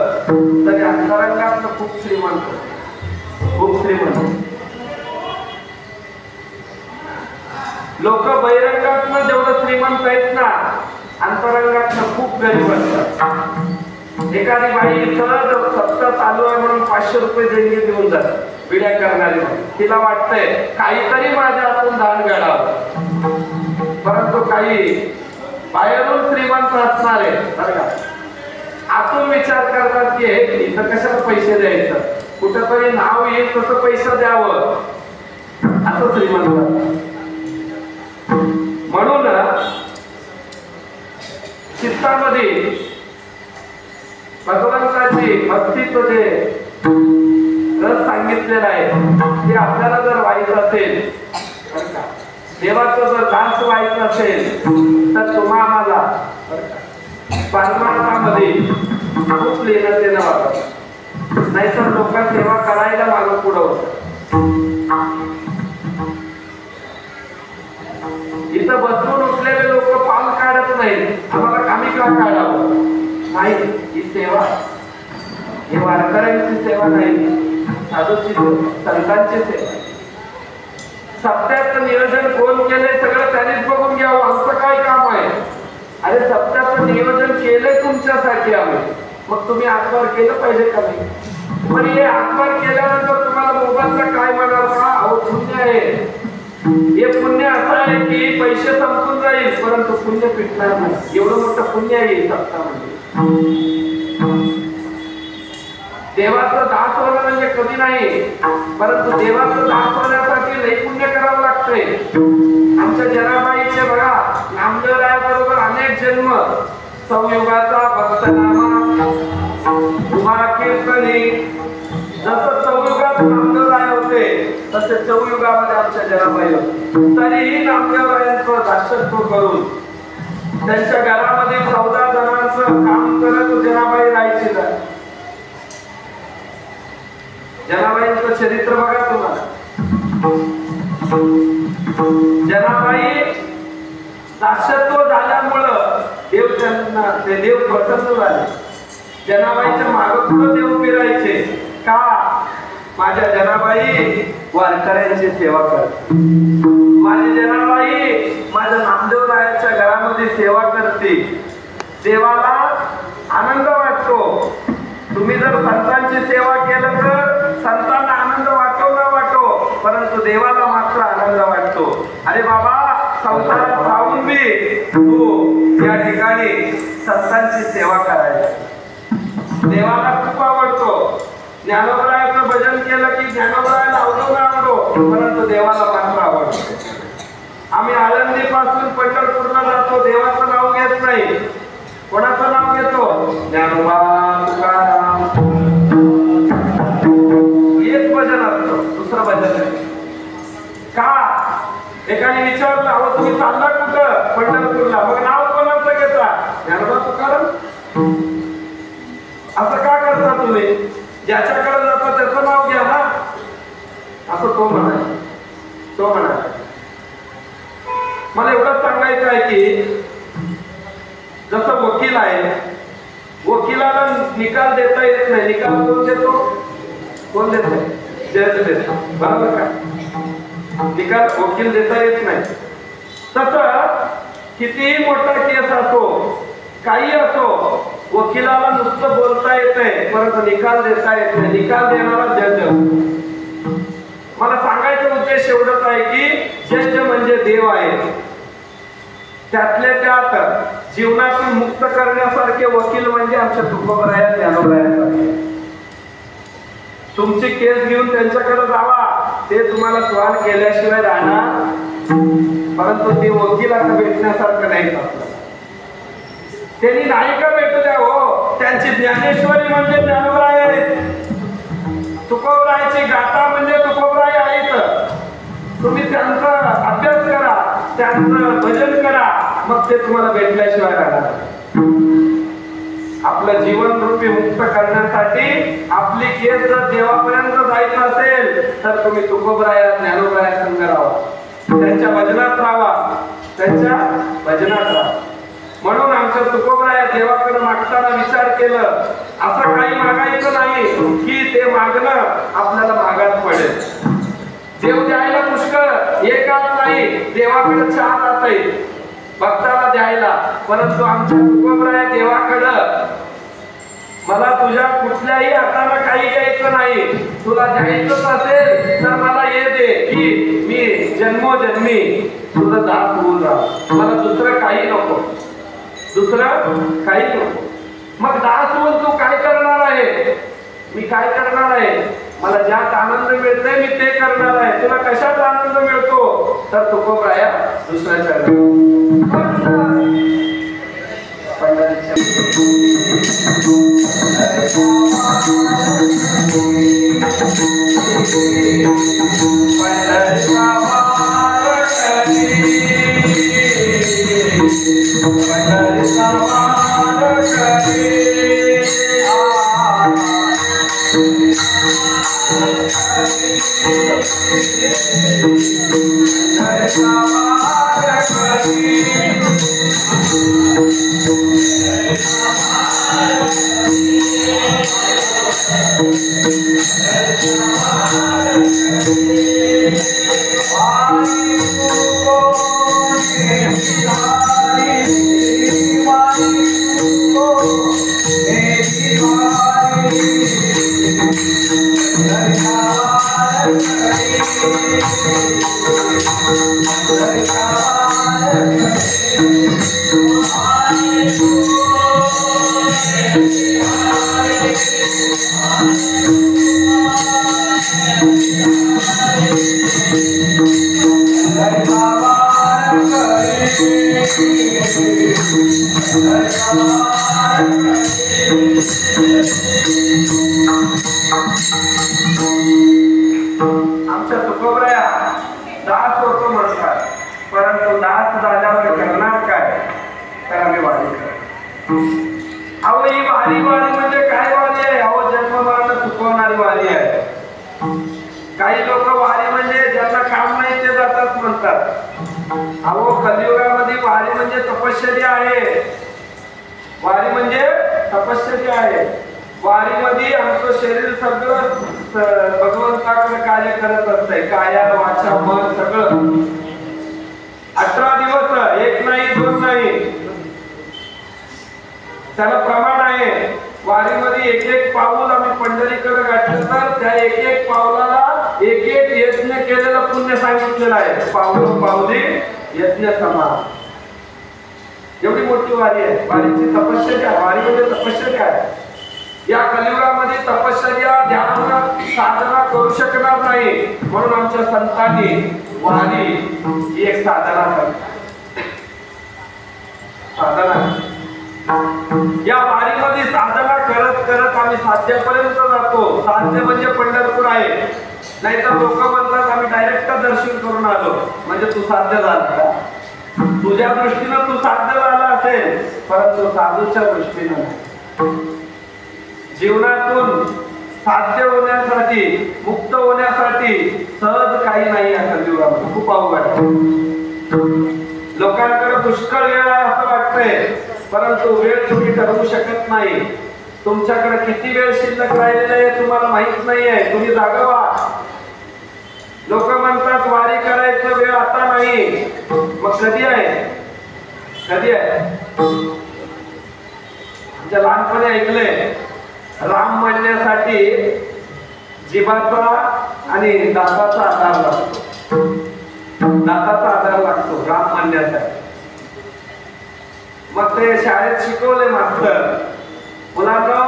तरी अंतरंगातलं खूप श्रीमंत, खूप श्रीमंत. लोक बहिरंगातलं जेवढं श्रीमंत आहेत ना, अंतरंगातलं खूप गरीब असतात. एखादी बाई सहज सप्ताह चालू आहे म्हणून 500 रुपये देणगी देऊन जातात विड्या करणारी. तिला वाटतंय काहीतरी माझ्या हातून दान घडावं, परंतु काही बाहेरून श्रीमंत असणारे बरं का, आतून विचार करतात की हे इथं कशाला पैसे द्यायचं, कुठंतरी नाव येईल तसं पैसे द्यावं, असं श्रीमंत. म्हणून चित्तामध्ये भगवंताची भक्तीचं जे रस सांगितलेलं आहे ते आपल्याला जर व्हायचं असेल, देवाचं जर दास व्हायचं असेल तर तुम्हा आम्हाला परमार्थामध्ये खूप लेणं देणं वाटत. नाहीतर लोक सेवा करायला मागं पुढं होतं. इथं बसून उठलेले लोक पाल काढत नाहीत, आम्हाला आम्ही का काढावं? नाही, ही सेवा, ही वारकऱ्यांची सेवा नाही, साधूची संतांची सेवा. सप्त्याचं नियोजन कोण केलंय सगळं त्यांनीच बघून घ्यावं, आमचं काय काम आहे? अरे सप्त्याचं नियोजन केलंय तुमच्यासाठी आम्ही, मग तुम्ही आत्मार केलं पाहिजे का नाही? पण हे आत्मार केल्यानंतर तुम्हाला मोबाईलला काय म्हणाल का? अहो पुण्य आहे. हे पुण्य असं आहे की पैसे संपून जाईल परंतु पुण्य पिटणार नाही. एवढं मोठं पुण्य आहे सप्तामध्ये. देवाचं दास होणं म्हणजे कधी नाही, परंतु देवाचं दास होण्यासाठी लई पुण्य करावं लागतं. वाटतंय. आमच्या जनाबाईचे बघा नामदेवरायाबरोबर अनेक जन्म, संयुगाचा भक्तनामा उभा कीर्तनी. जसं चौयुगात नामदेवराय होते तसे चौयुगामध्ये आमच्या जनाबाई होते. तरीही नामदेवरायांचं दासत्व करून त्यांच्या घरामध्ये 14 जणांचं काम करत जनाबाई राहायची. जनाबाईंचं चरित्र बघा तुम्हाला. जनाबाई दासत्व झाल्यामुळं ते देव प्रसन्न झाले. जनाबाईच्या मागं पुढं देव फिरायचे का? माझ्या जनाबाई वारकऱ्यांची सेवा करते, माझी जनाबाई माझ्या नामदेवरायाच्या घरामध्ये सेवा करते. देवाला आनंद वाटतो. तुम्ही जर संतांची सेवा केलं तर संतांना आनंद वाटो ना वाटो, परंतु देवाला मात्र आनंद वाटतो. अरे बाबा, संसारात राहून बी तू या ठिकाणी संतांची सेवा करायची. देवाला खूप आवडतो. ज्ञानोबरायाचं भजन केलं की ज्ञानोबरायाला आवडो ना आवडो, परंतु देवाला मात्र आवडतो. आम्ही आळंदी पासून पंढरपूरला जातो, देवाचं नाव घेत नाही. कोणाचं नाव घेतो? ज्ञानोबा तुकाराम. एक भजन असतं, दुसरं भजन नाही. का? एकाने विचारलं, अहो तुम्ही चालला कुठं? पंढरपूरला. मग नाव कोणाचं घेता? ज्ञानोबा तुकाराम. असं का करता तुम्ही? ज्याच्याकडे जातो त्याचं नाव घ्या ना, असं तो म्हणाला. मला एवढंच सांगायचं आहे की जसं वकील आहे, वकिलाला निकाल देता येत नाही. निकाल कोण देतो? कोण देत नाही? जज देतो. बरोबर का? निकाल वकील देता येत नाही. तसं कितीही मोठा केस असो, काही असो, वकिलाला नुसतं बोलता येतंय, परंतु निकाल देता येत नाही. निकाल देणारा जज. मला सांगायचा उद्देश एवढंच आहे की जज म्हणजे देव आहे. त्यातल्या त्यात जीवनातून मुक्त करण्यासारखे वकील म्हणजे आमच्या तुकोबराया ज्ञानोबराया. तुमची केस घेऊन त्यांच्याकडे जावा, ते तुम्हाला सवाल केल्याशिवाय राहणार, परंतु ते वकिलाला भेटण्यासारखं नाही. त्यांनी नाही का भेटू द्या हो. त्यांची ज्ञानेश्वरी म्हणजे ज्ञानोबराय आहेत. तुकोबरायची गाथा म्हणजे तुकोबराय आहेत. तुम्ही त्यांचा अभ्यास करा, त्यांचं भजन करा, मग ते तुम्हाला भेटल्याशिवाय राहणार. आपलं जीवन रूपी मुक्त करण्यासाठी आपली केस जर देवापर्यंत जायचं असेल तर तुम्ही तुकोबराया ज्ञानोबराया संग राहा, त्यांच्या भजनात राहा, त्यांच्या भजनात राहा. म्हणून आमच्या तुकोबराया देवाकडे मागताना विचार केलं, असं काही मागायचं नाही की ते मागणं आपल्याला मागात पडेल. देव द्यायला पुष्कळ एकाच नाही, देवाकडे 4 हात आहेत भक्ताला द्यायला. परंतु आमच्या तुकोबराया देवाकडं, मला तुझ्या कुठल्याही हाताला काही द्यायचं नाही, तुला द्यायचंच असेल तर मला हे दे की मी जन्मोजन्मी तुझं दास होऊन राहा. मला दुसरं काही नको, दुसरं काही नको. मग दास होऊन तू काय करणार आहे? मी काय करणार आहे? मला ज्यात आनंद मिळतोय मी ते करणार आहे. तुला कशात आनंद मिळतो? तर तुकोबराया दुसऱ्याच्या आमच्या तुकोबऱ्या दास होतो म्हणतात, परंतु दास झाल्यावर करणार काय? तर आम्ही वारी करतो. अहो ही वारी म्हणजे काय वारी आहे? अहो जन्म मरण चुकवणारी वारी आहे. काही लोक वारी म्हणजे ज्यांना काम नाही ते जातात म्हणतात. अहो कलियुगामध्ये वारी म्हणजे तपश्चर्या आहे. वारी म्हणजे तपश्चर्या आहे. वारीमध्ये आमचं शरीर सगळं भगवंताकडे कार्य करत असतंय, काया वाचा मन सगळं. 18 दिवस, एक नाही दोन नाही, त्याला प्रमाण आहे. वारीमध्ये एक एक पाऊल आम्ही पंढरीकडे गाठलं तर त्या एक एक पावलाला एक एक यज्ञ केलेलं पुण्य सांगितलेलं आहे. पाऊल पावली यज्ञ समान. एवढी मोठी वारी आहे. वारीची तपश्चर्या, वारी म्हणजे तपश्चर्या आहे. या कलियुगामध्ये तपश्चर्या ध्यान साधना करू शकणार नाही, म्हणून आमच्या संतांनी वारी ही एक साधना या वारीमध्ये साधना करत करत आम्ही साध्यापर्यंत जातो. साध्य म्हणजे पंढरपूर आहे. नाहीतर लोक म्हणतात आम्ही डायरेक्ट दर्शन करून आलो म्हणजे तू साध्य झाला. तुझ्या दृष्टीनं तू साध्य झाला असेल, परंतु साधूच्या दृष्टीनं जीवनातून साध्य होण्यासाठी, मुक्त होण्यासाठी सहज काही नाही. या जीवनामध्ये खूप अवघड. लोकांकडे पुष्कळ वेळ आहे असं वाटतंय, परंतु वेळ तुम्ही ठरवू शकत नाही. तुमच्याकडे किती वेळ शिल्लक राहिलेला आहे तुम्हाला माहित नाहीये. तुम्ही जागा व्हा. लोक म्हणतात वारी करायचं वेळ आता नाही. मग कधी आहे? कधी आहे? आमच्या लहानपणी ऐकले, राम म्हणण्यासाठी जिभाचा आणि दाताचा आधार लागतो. दाताचा आधार लागतो राम म्हणण्यासाठी. मग ते शाळेत शिकवले मास्तर, मुलांना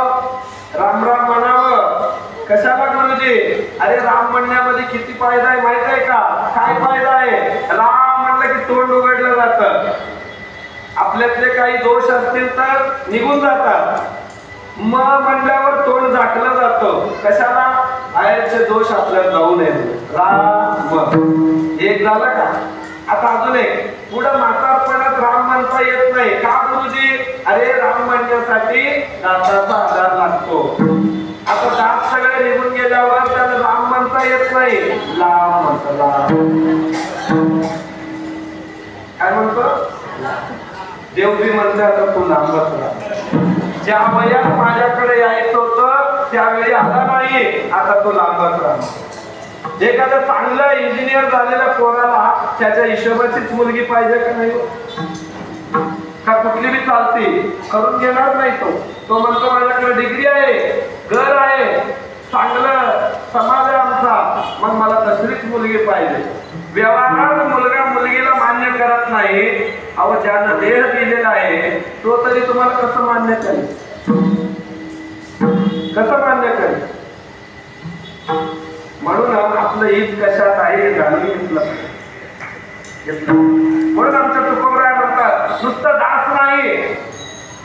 राम राम म्हणावं. कशाला गुरुजी? अरे राम म्हणण्यामध्ये किती फायदा आहे माहित आहे का? काय फायदा आहे? राम म्हणलं की तोंड उघडलं जातं. आपल्यातले काही दोष असतील तर निघून जातात. म म्हणल्यावर तोंड झाकलं जातं. कशाला? बाहेरचे दोष आपल्याला जाऊ नये. राम एक झालं का? आता अजून एक, पुढं म्हातारपणात राम म्हणता येत नाही. का गुरुजी? अरे राम म्हणण्यासाठी दाताचा आधार लागतो. आता दात सगळे निघून गेल्यावर त्याला राम म्हणता येत नाही, लाम म्हणतो. काय म्हणतो? देवबी म्हणते आता तू लांबच राहा. ज्या वयात माझ्याकडे यायचं होतं त्यावेळी आला नाही, आता तो लांबच राहा. एखाद्या चांगल्या इंजिनियर झालेल्या पोराला त्याच्या हिशोबाचीच मुलगी पाहिजे का नाही? का कुठली बी चालती? करून घेणार नाही तो. तो म्हणतो माझ्याकडे डिग्री आहे, घर आहे, चांगलं समाज आहे आमचा, मग मला तसलीच मुलगी पाहिजे. व्यवहारात मुलगा मुलगीला मान्य करत नाही. अहो ज्यानं देह दिलेला आहे तो तरी तुम्हाला कसं मान्य करेल? कसं मान्य करेल? म्हणून आपलं हित कशात आहे हे जाणून घेतलं. म्हणून आमच्या तुकोबराय म्हणतात, नुसतं दास नाही,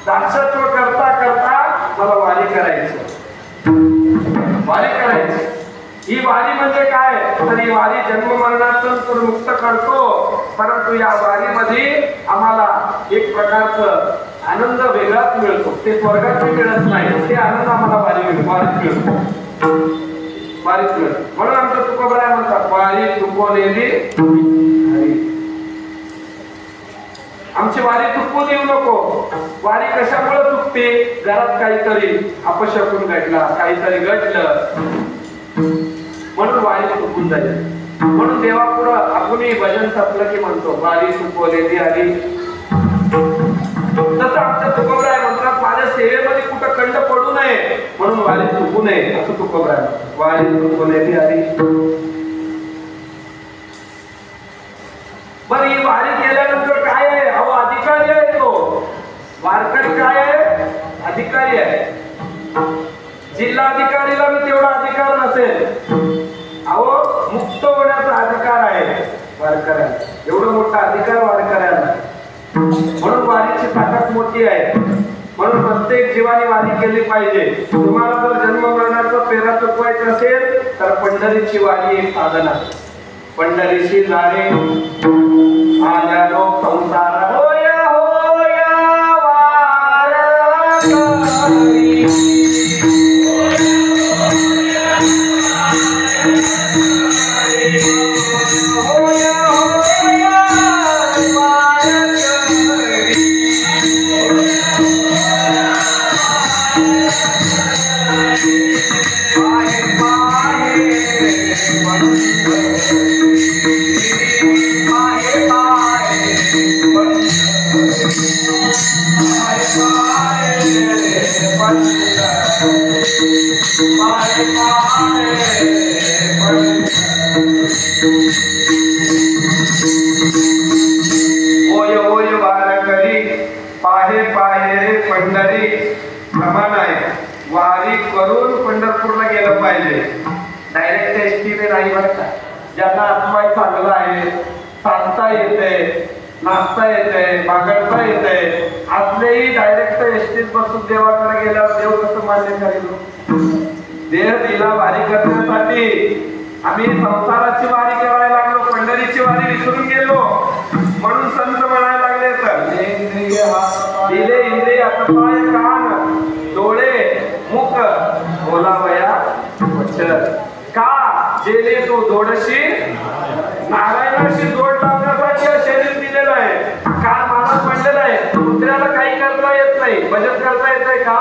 दासत्व करता करता मला वारी करायचं. वारी करायची. ही वारी म्हणजे काय? तर ही वारी जन्म मरणातून मुक्त करतो, परंतु या वारीमध्ये आम्हाला एक प्रकारचं आनंद वेगळाच मिळतो. ते स्वर्गात मिळत नाही, ते आनंद आम्हाला वारीत मिळतो. वारीत मिळतो. म्हणून आमचं तुकोबराय म्हणतात, वारी चुकवलेली आमची वारी चुकवून येऊ नको. वारी कशामुळे चुकते? घरात काहीतरी अपशकुन घडला, काहीतरी घडलं म्हणून वारी चुकून जाईल. म्हणून देवापुढं आपणही भजन संपलं की म्हणतो, वारी चुकवलेली आली. तसं आमच्या तुकोबराय म्हणतात, माझ्या सेवेमध्ये कुठं खंड पडू नये म्हणून वारी चुकू नये, असं तुकोबराय. वारी चुकवलेली आली. बरं ही वारी केल्यानंतर काय आहे? अहो अधिकारी आहे तो. वारकरी काय आहे? अधिकारी आहे. जिल्हा अधिकारीला मी तेवढा अधिकार नसेल. अहो मुक्त होण्याचा अधिकार आहे वारकऱ्याला. एवढा मोठा अधिकार वारकऱ्याला. मोठी आहे. म्हणून प्रत्येक जीवाने वारी केली पाहिजे. तुम्हाला जर जन्म मरणाचं पेरा चुकवायचं असेल तर पंढरीची वारी एक साधन आहे. पंढरीशी जाणे आल्या लोक संसार होया होया वारकरी. ओय ओय वारकरी पाहे पाहे रे पंढरी. प्रमाण आहे. वारी करून पंढरपूरला गेलं पाहिजे. डायरेक्ट एसटीने नाही बरं का. ज्यांना आत्माय चांगला आहे, सांगता येते, नाचता येते, बागडता येते, असलेही डायरेक्ट एसटीत बसून देवाकडे गेल्यावर देव कसं मान्य करेल? देह दिला वारी करण्यासाठी. आम्ही संसाराची वारी करायला लागलो, पंढरीची वारी विसरून गेलो. म्हणून संत म्हणायला लागले तर दिले इंद्रिय हातपाय कान डोळे मुख बोलावया वचन. का जेले तो जोडशी नारायणाशी जोड लावण्यासाठी शरीर दिलेलं आहे. कान मानस पडलेला आहे. दुसऱ्याला काही करता येत नाही. भजन करता येतंय का?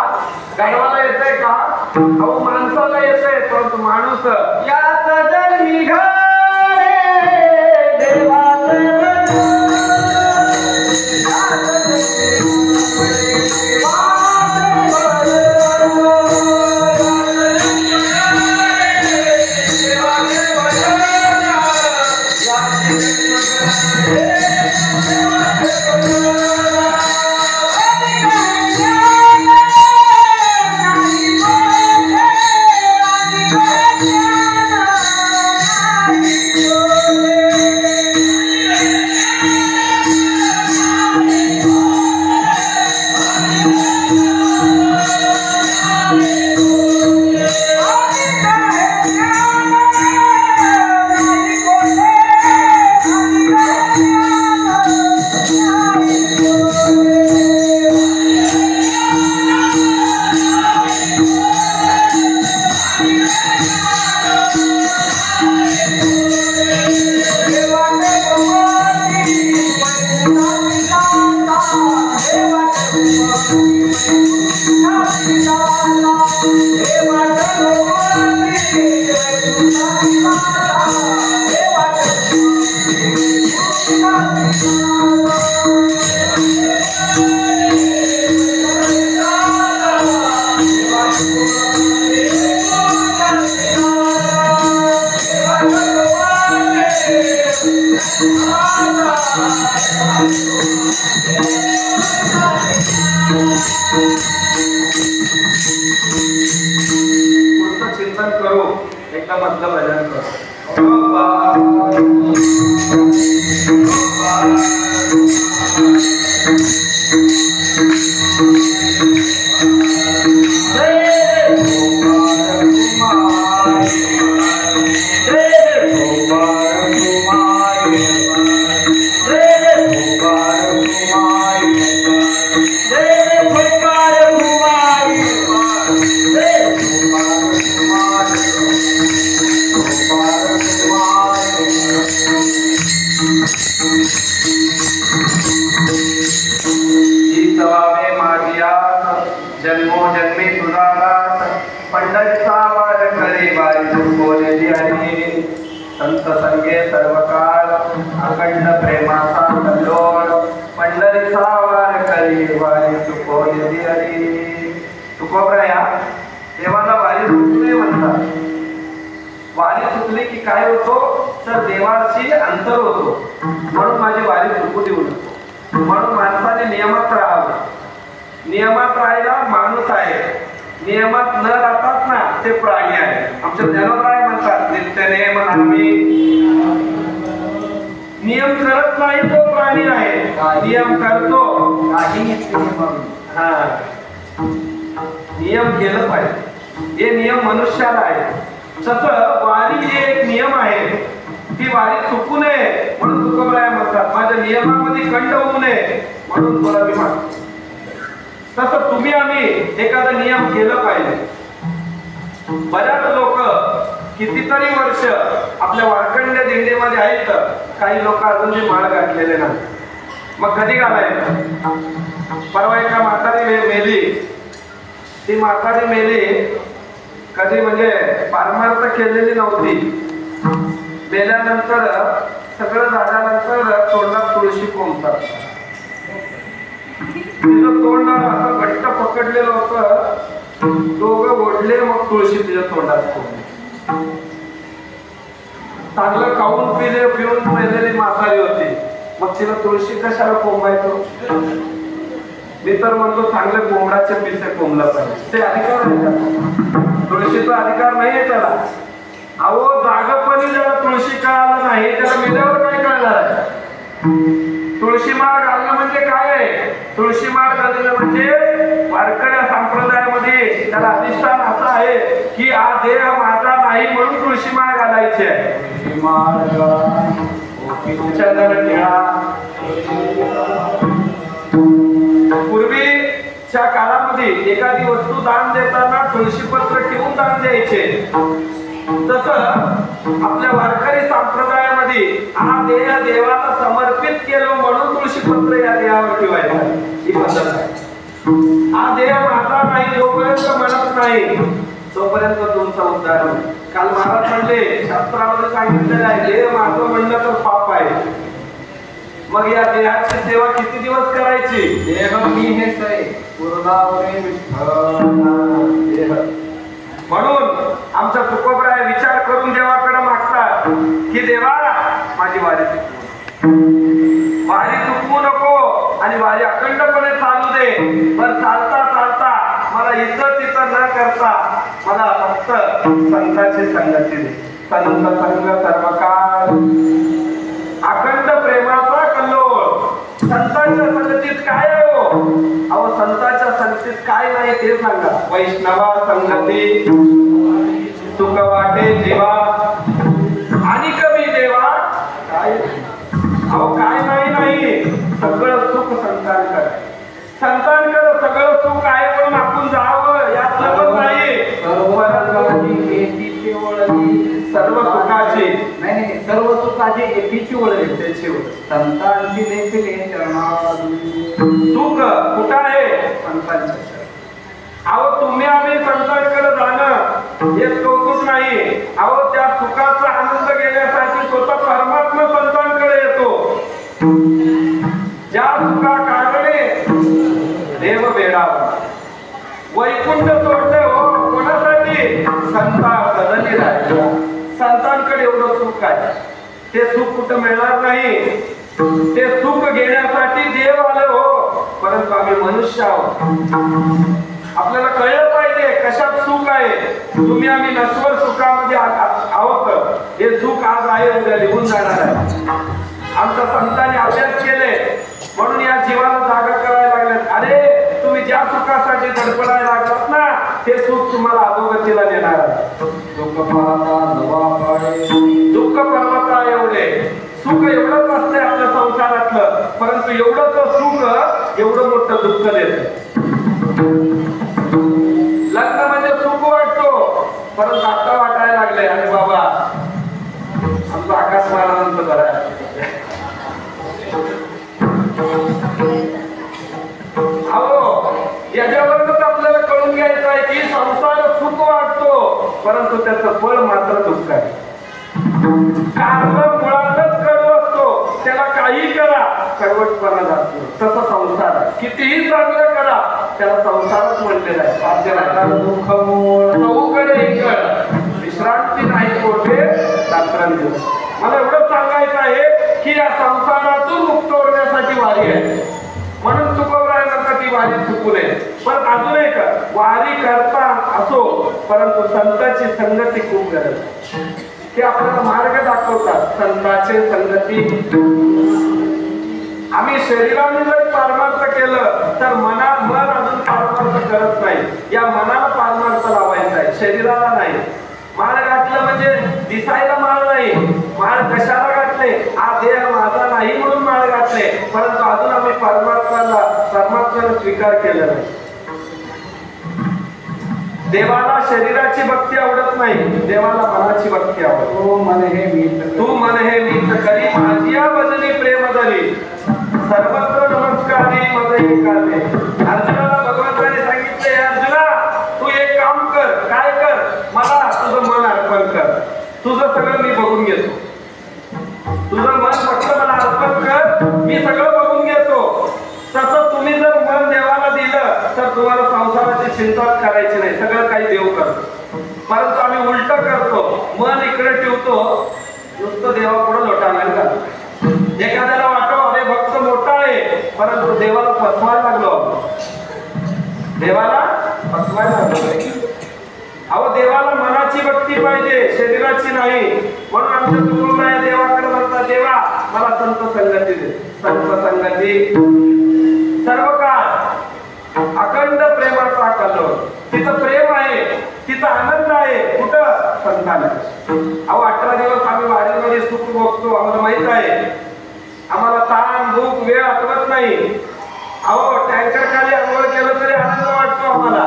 गायवाला येतंय का? अहो माणसाला येतंय. परंतु माणूस याच जरी घरे देवाचे पुढचं चिंतन करू. एकदा मधलं भजन करू. जन्मोजन्मी तुझा दास पंढरीचा वार करे वारी चुकवलेली आहे. संत संगे सर्व काळ अखंड प्रेमाचा कल्लोळ पंढरीचा वार करे वारी चुकवलेली आहे. तुकोबराया देवाला वारी चुकले म्हणतात. वारी चुकली की काय होतो तर देवाशी अंतर होतो. म्हणून माझी वारी चुकू देऊ नको. म्हणून माणसाने नियमात राहावं. नियमात राहायला माणूस आहे. नियमात न राहतात ना ते प्राणी आहे. आमच्या ज्ञानोबा म्हणतात नित्य नियम नामी. नियम करत नाही तो प्राणी आहे, नियम करतो हा नियम केलं पाहिजे, हे नियम मनुष्याला आहे. तसं वारी हे एक नियम आहे, ती वारी चुकू नये म्हणून तुकोबराय म्हणतात माझ्या नियमामध्ये खंड होऊ नये म्हणून तुला मी मागतो. तसं तुम्ही आम्ही एखादा नियम केलं पाहिजे. बऱ्याच लोक कितीतरी वर्ष आपल्या वारकंड्य दिंडीमध्ये आहेत, काही लोक अजून ते माळ घातलेले नाही. मग कधी घालायचं? परवा एका म्हातारी मेली, ती म्हातारी मेली कधी म्हणजे पारमार्थ केलेली नव्हती. मेल्यानंतर सगळं झाल्यानंतर तोंडात तुळशी कोंबतात. तिचं तोंड असं घट्ट पकडलेलं होतं, दोघं ओढले मग तुळशी तिच्या तोंडात कोंबली. चांगलं खाऊन पिऊन मेलेली म्हातारी होती, मग तिला तुळशी कशाला कोंबायचो? मी तर म्हणतो चांगले कोंबडाचे पिसे कोंबला पाहिजे, ते अधिकार आहे, तुळशीचा अधिकार नाहीये त्याला. अहो जागपणी ज्याला तुळशी कळालं नाही त्याला मेल्यावर काय कळणार आहे? तुळशी माळ घालणं म्हणजे काय आहे? तुळशी माळ घालणं म्हणजे वारकऱ्या संप्रदायामध्ये त्याला अधिष्ठान असं आहे की हा देह माझा नाही म्हणून तुळशी माळ घालायची आहे. पूर्वीच्या काळामध्ये एखादी वस्तू दान देताना तुळशीपत्र ठेवून दान द्यायचे. तसं आपल्या वारकरी संप्रदायामध्ये हा देह देवाला समर्पित केलं म्हणून तुळशीपत्र या देहावर ठेवायचं, ही पद्धत आहे. हा देह माझा नाही जोपर्यंत म्हणत नाही तोपर्यंत तुमचा उद्धार होईल. काल महाराज म्हणले शास्त्रामध्ये सांगितलेलं आहे देह माझं म्हणलं तर पाप आहे. मग या देहाची सेवा किती दिवस करायची? देह मी हेच आहे पूर्णावरे देह. म्हणून आमचा तुकोबराय विचार करून देवाकडे मागतात की देवा माझी वारी चुकवू नको आणि वारी अखंडपणे चालू दे. पण चालता चालता मला इथं तिथं न करता मला फक्त संतांची संगती दे. संत संग सर्वकाळ अखंड प्रेमाचा कल्लोळ. संतांच्या संगतीत काय आहे हो? अहो संतांच्या संगतीत काय नाही ते सांगा. वैष्णवा संगती सुख वाटे जीवा आणि कमी देवा काय? अहो काय नाही सगळं सुख संतांकडे. संतांकडे सगळं सुख आहे पण आपण जावं यात लगत नाही. सर्व सुखाची नाही सर्व सुखाची एकीची ओळख त्याची संतांची देखील सुख कुठं आहे? संतांच्या. अहो तुम्ही आम्ही संतांकडे जाणं हेच कौतुक नाही. अहो त्या सुखाचा आनंद घेण्यासाठी स्वतः परमात्मा संतांकडे येतो. ज्या सुखा कारणे देव बेडावा वैकुंठ सोडले हो कोणासाठी? संता सदनी राहिला. संतांकडे एवढं सुख आहे, ते सुख कुठं मिळणार नाही. ते सुख घेण्यासाठी देव आले हो, परंतु आम्ही मनुष्य आहोत. आपल्याला कळलं पाहिजे कशात सुख आहे. तुम्ही आम्ही नश्वर सुखामध्ये आहोत. हे सुख आज आहे उद्या निघून जाणार आहे. आमच्या संतांनी अभ्यास केले म्हणून या जीवाला जागा करायला लागले. अरे तुम्ही ज्या सुखासाठी धडपडायला लागलात ना ते सुख तुम्हाला अधोगतीला नेणार आहे. दुःख पर्वता एवढे सुख एवढंच असते आपल्या संसारातलं, परंतु एवढंच सुख एवढं मोठं दुःख देत. लग्न म्हणजे सुख वाटतो, परंतु आता वाटायला लागले अरे बाबा आमचं आकाश महाराजांचं बरं आहे. अहो याच्यावरच आपल्याला कळून घ्यायचं आहे की संसार सुख वाटतो परंतु त्याचं फळ मात्र दुःख आहे. कारण मुळातच कडू असतो, त्याला काही करा कडवटपणा जातो. तसं संसार कितीही चांगलं करा त्याला संसारच म्हणलेला आहे. साध्य नाही दुःख मूळ चौकडे इकड विश्रांती नाही कोठे रात्रंदिवस. मला एवढं सांगायचं आहे की या संसारातून मुक्त होण्यासाठी वारी आहे. म्हणून तुकोबराय म्हणतात ती वारी चुकू नये. पण अजून एक वारी करता असो परंतु संतांची संगती खूप गरज आहे. हे आपल्याला मार्ग दाखवतात. संतांचे संगती. आम्ही शरीराने जर पारमार्थ केलं तर मन अजून पारमार्थ करत नाही. या मनाला पारमार्थ लावायचा आहे, शरीराला नाही. माळ घातलं म्हणजे दिसायला माळ नाही. माळ कशाला घातले? हा देह माझा नाही म्हणून माळ घातले, परंतु अजून आम्ही परमात्म्याला स्वीकार केला नाही. देवाला शरीराची भक्ती आवडत नाही, देवाला मनाची भक्ती आवडते. तू मन हे मीच तू मन हे मीच करी, माझिया भजनी प्रेम धरी, सर्वत्र नमस्कारी मद एकाते. अर्जुनाला भगवंताने सांगितले, अर्जुना तू एक काम कर. काय कर? मला तुझं मन अर्पण कर. तुझं सगळं मी बघून घेतो. तुझं मन फक्त मला अर्पण कर, मी सगळं बघून घेतो. तसं तुम्ही जर मन देवाला दिलं तर तुम्हाला संसाराची चिंता करायची नाही, सगळं काही देव करतो. परंतु आम्ही उलट करतो, मन इकडे ठेवतो, नुसतं देवापुढे लोटायला का. एखाद्याला वाटो अरे भक्त मोठा आहे, परंतु देवाला फसवायला लागलो. देवाला फसवायला लागलो. अहो देवाला मनाची भक्ती पाहिजे, शरीराची नाही. म्हणून आमच्या तुकोबाराय देवाकडे म्हणतात, देवा मला संत संगती दे. संत संगती सर्व काळ अखंड प्रेमाचा कल्लोळ. तिचं प्रेम आहे, तिचा आनंद आहे. कुठं? संतांना. अहो 18 दिवस आम्ही वारीमध्ये सुख भोगतो, आम्हाला माहित आहे. आम्हाला ताण भूक वेळ आठवत नाही. अहो टँकर खाली आंघोळ केलं तरी आनंद वाटतो आम्हाला.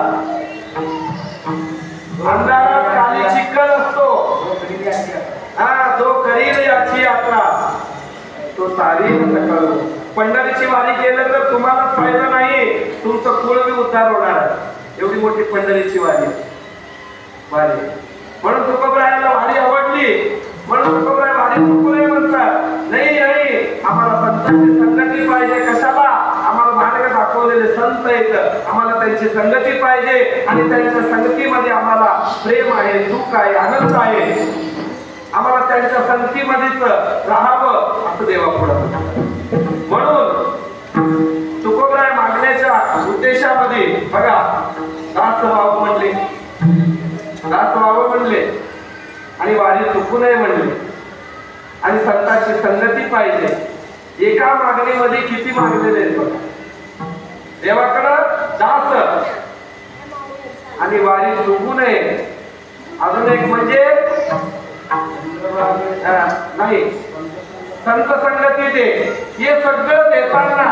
अंधारात खाली चिखल असतो. हा, जो करील याची यात्रा तो तारील सकळ. पंढरीची वारी केलं तर तुम्हाला फायदा नाही, तुमचं कुळ बी उद्धार होणार. एवढी मोठी पंढरीची वारी. म्हणून तुकोबारायाला वारी आवडली, म्हणून तुकोबाराय वारी चुकू नये म्हणतात. नाही आम्हाला संतांची संगती पाहिजे. कशाला? आम्हाला मार्ग दाखवलेले संत आहेत, आम्हाला त्यांची संगती पाहिजे. आणि त्यांच्या संगतीमध्ये आम्हाला प्रेम आहे, सुख आहे, आनंद आहे. आम्हाला त्यांच्या संगतीमध्येच राहावं असं देवापुढे. म्हणून तुकोबाराय मागण्याच्या उद्देशामध्ये बघा, दास व्हावं म्हणले आणि वारी चुकू नये म्हणले आणि संतांची संगती पाहिजे. एका मागणीमध्ये किती मागलेले आहेत बघा. देवाकडं दास आणि वारी चुकू नये. अजून एक म्हणजे नाही संत संगती दे. हे सगळं देताना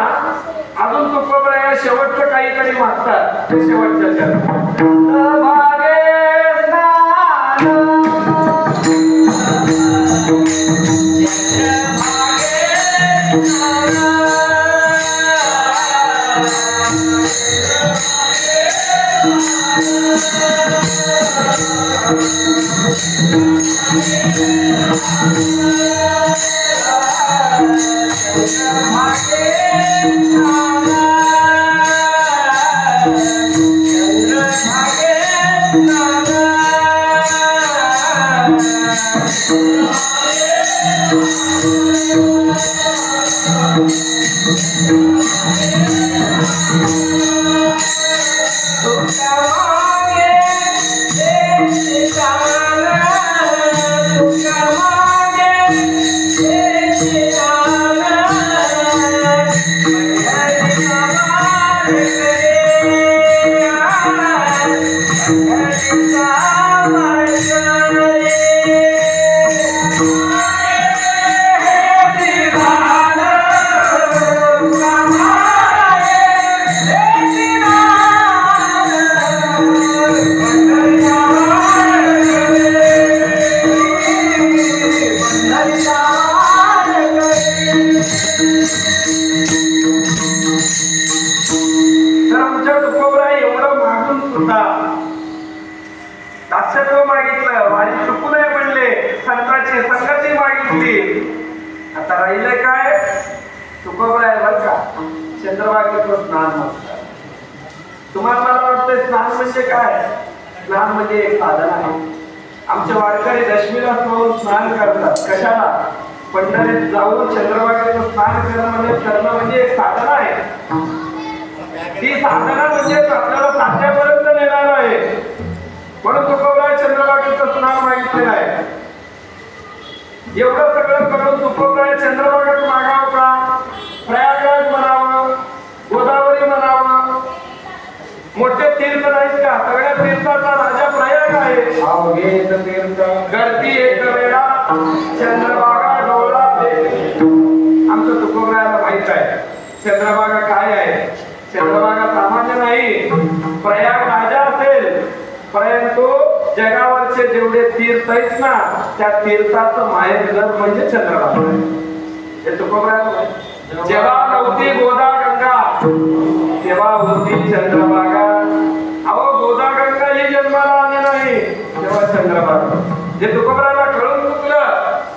अजून तुकोबाराय शेवटचं काहीतरी मागतात. ते शेवटच्या चरणात दास्यत्व मागितलं, वारी चुकू नये म्हणले, संतांची संगती मागितली. आता राहिले काय? तुकोबाराय बरं का चंद्रभागेचं स्नान म्हणतात. तुम्हाला मला वाटतं स्नान म्हणजे काय? स्नान म्हणजे एक साधन आहे. आमचे वारकरी दशमीला स्नान करतात. कशाला? पंढरीत जाऊन चंद्रभागेचं स्नान करणं म्हणजे एक साधन आहे. ती साधना म्हणजे आपल्याला साध्यापर्यंत नेणार आहे. म्हणून तुकोबाराय चंद्रभागेचं स्नान मागितलेलं आहे. एवढं सगळं करून तुकोबराय चंद्रभागेत मागाव का? प्रयागराज म्हणावं, गोदावरी म्हणावं, मोठे तीर्थ नाहीत का? सगळ्या तीर्थाचा राजा प्रयाग आहे. अवघेत तीर्थ गर्दी एक वेळा चंद्रभागा डोळा आमचं तुकोबरायला माहित आहे चंद्रभागा काय आहे. चंद्रभागा सामान्य नाही, प्रयाग राजा असेल, परंतु जगावरचे जेवढे तीर्थ आहेत ना त्या तीर्थाचं माहेरघर म्हणजे चंद्रभागा. हे तुकोबरायला जेव्हा नव्हती गोदा गंगा तेव्हा होती चंद्रभागा. अहो गोदा गंगा ही जन्माला आली नाही तेव्हा चंद्रभागा. हे तुकोबरायला कळून चुकलं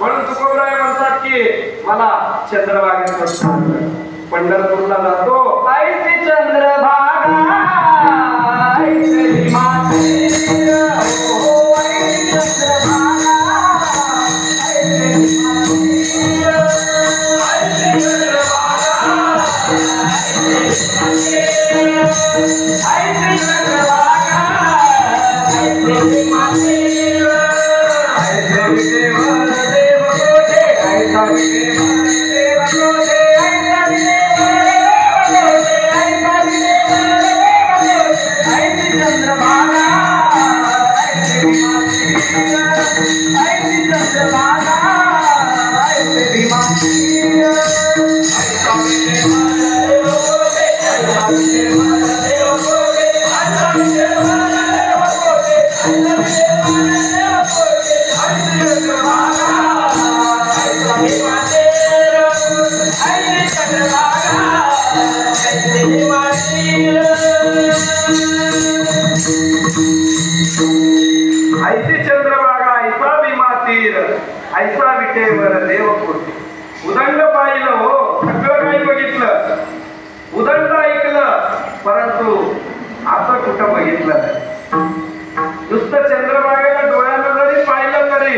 म्हणून तुकोबराय म्हणतात की मला चंद्रभागेत पंढरपूरला जातो. ऐसे चंद्रभागा ऐसे माते हो ऐसे चंद्रभागा ऐसे ऐसी चंद्रभागा ऐसा भीमा तीर ऐसा विटेवर देव कोटी. उदंड पाहिलं हो, सगळं काही बघितलं, उदंड ऐकलं, परंतु असं कुठं बघितलं नाही. नुसतं चंद्रभागेला डोळ्यानं जरी पाहिलं तरी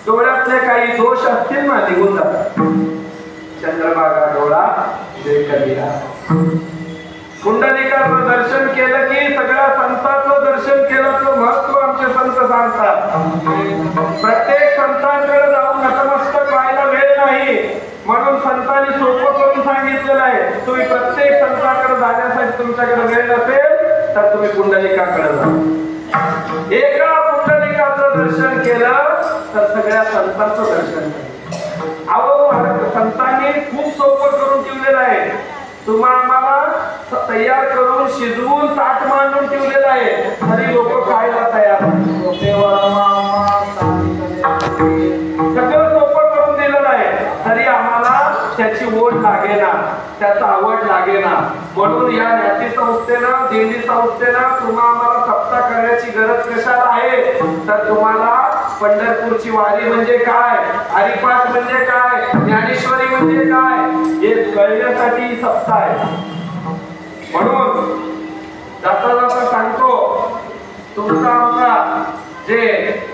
डोळ्यातले काही दोष असतील ना निघून जातात. चंद्रभागा डोळा देखलिया. पुंडलिकाचं दर्शन केलं की सगळ्या संतांचं दर्शन केल्याचं महत्व आमचे संत सांगतात. प्रत्येक संतांकडे जाऊन नतमस्तक व्हायला वेळ नाही म्हणून संतांनी सोपं करून सांगितलेलं आहे. तुम्ही प्रत्येक संतांकडे जाण्यासाठी तुमच्याकडे वेळ नसेल तर तुम्ही पुंडलिकाकडे जा. एका पुंडलिकाचं दर्शन केलं तर सगळ्या संतांचं दर्शन केलं. अहो संतांनी खूप सोपं करून ठेवलेलं आहे. तुम्हाला तयार करून शिजवून ताट मांडून ठेवलेलं आहे तरी लोक खायला तयार. सगळं सोपं करून दिलेलं आहे तरी आम्हाला त्याची ओढ लागेना, त्याचा आवड लागेना. म्हणून या ज्ञाती संस्थेनं दिंडी संस्थेनं तुम्हाला आम्हाला सप्ताह करण्याची गरज कशाला आहे तर तुम्हाला पंढरपूरची वारी म्हणजे काय, हरिपाठ म्हणजे काय, ज्ञानेश्वरी म्हणजे काय हे कळण्यासाठी सप्ताह आहे. म्हणून जाता जाता सांगतो तुमचा आमचा जे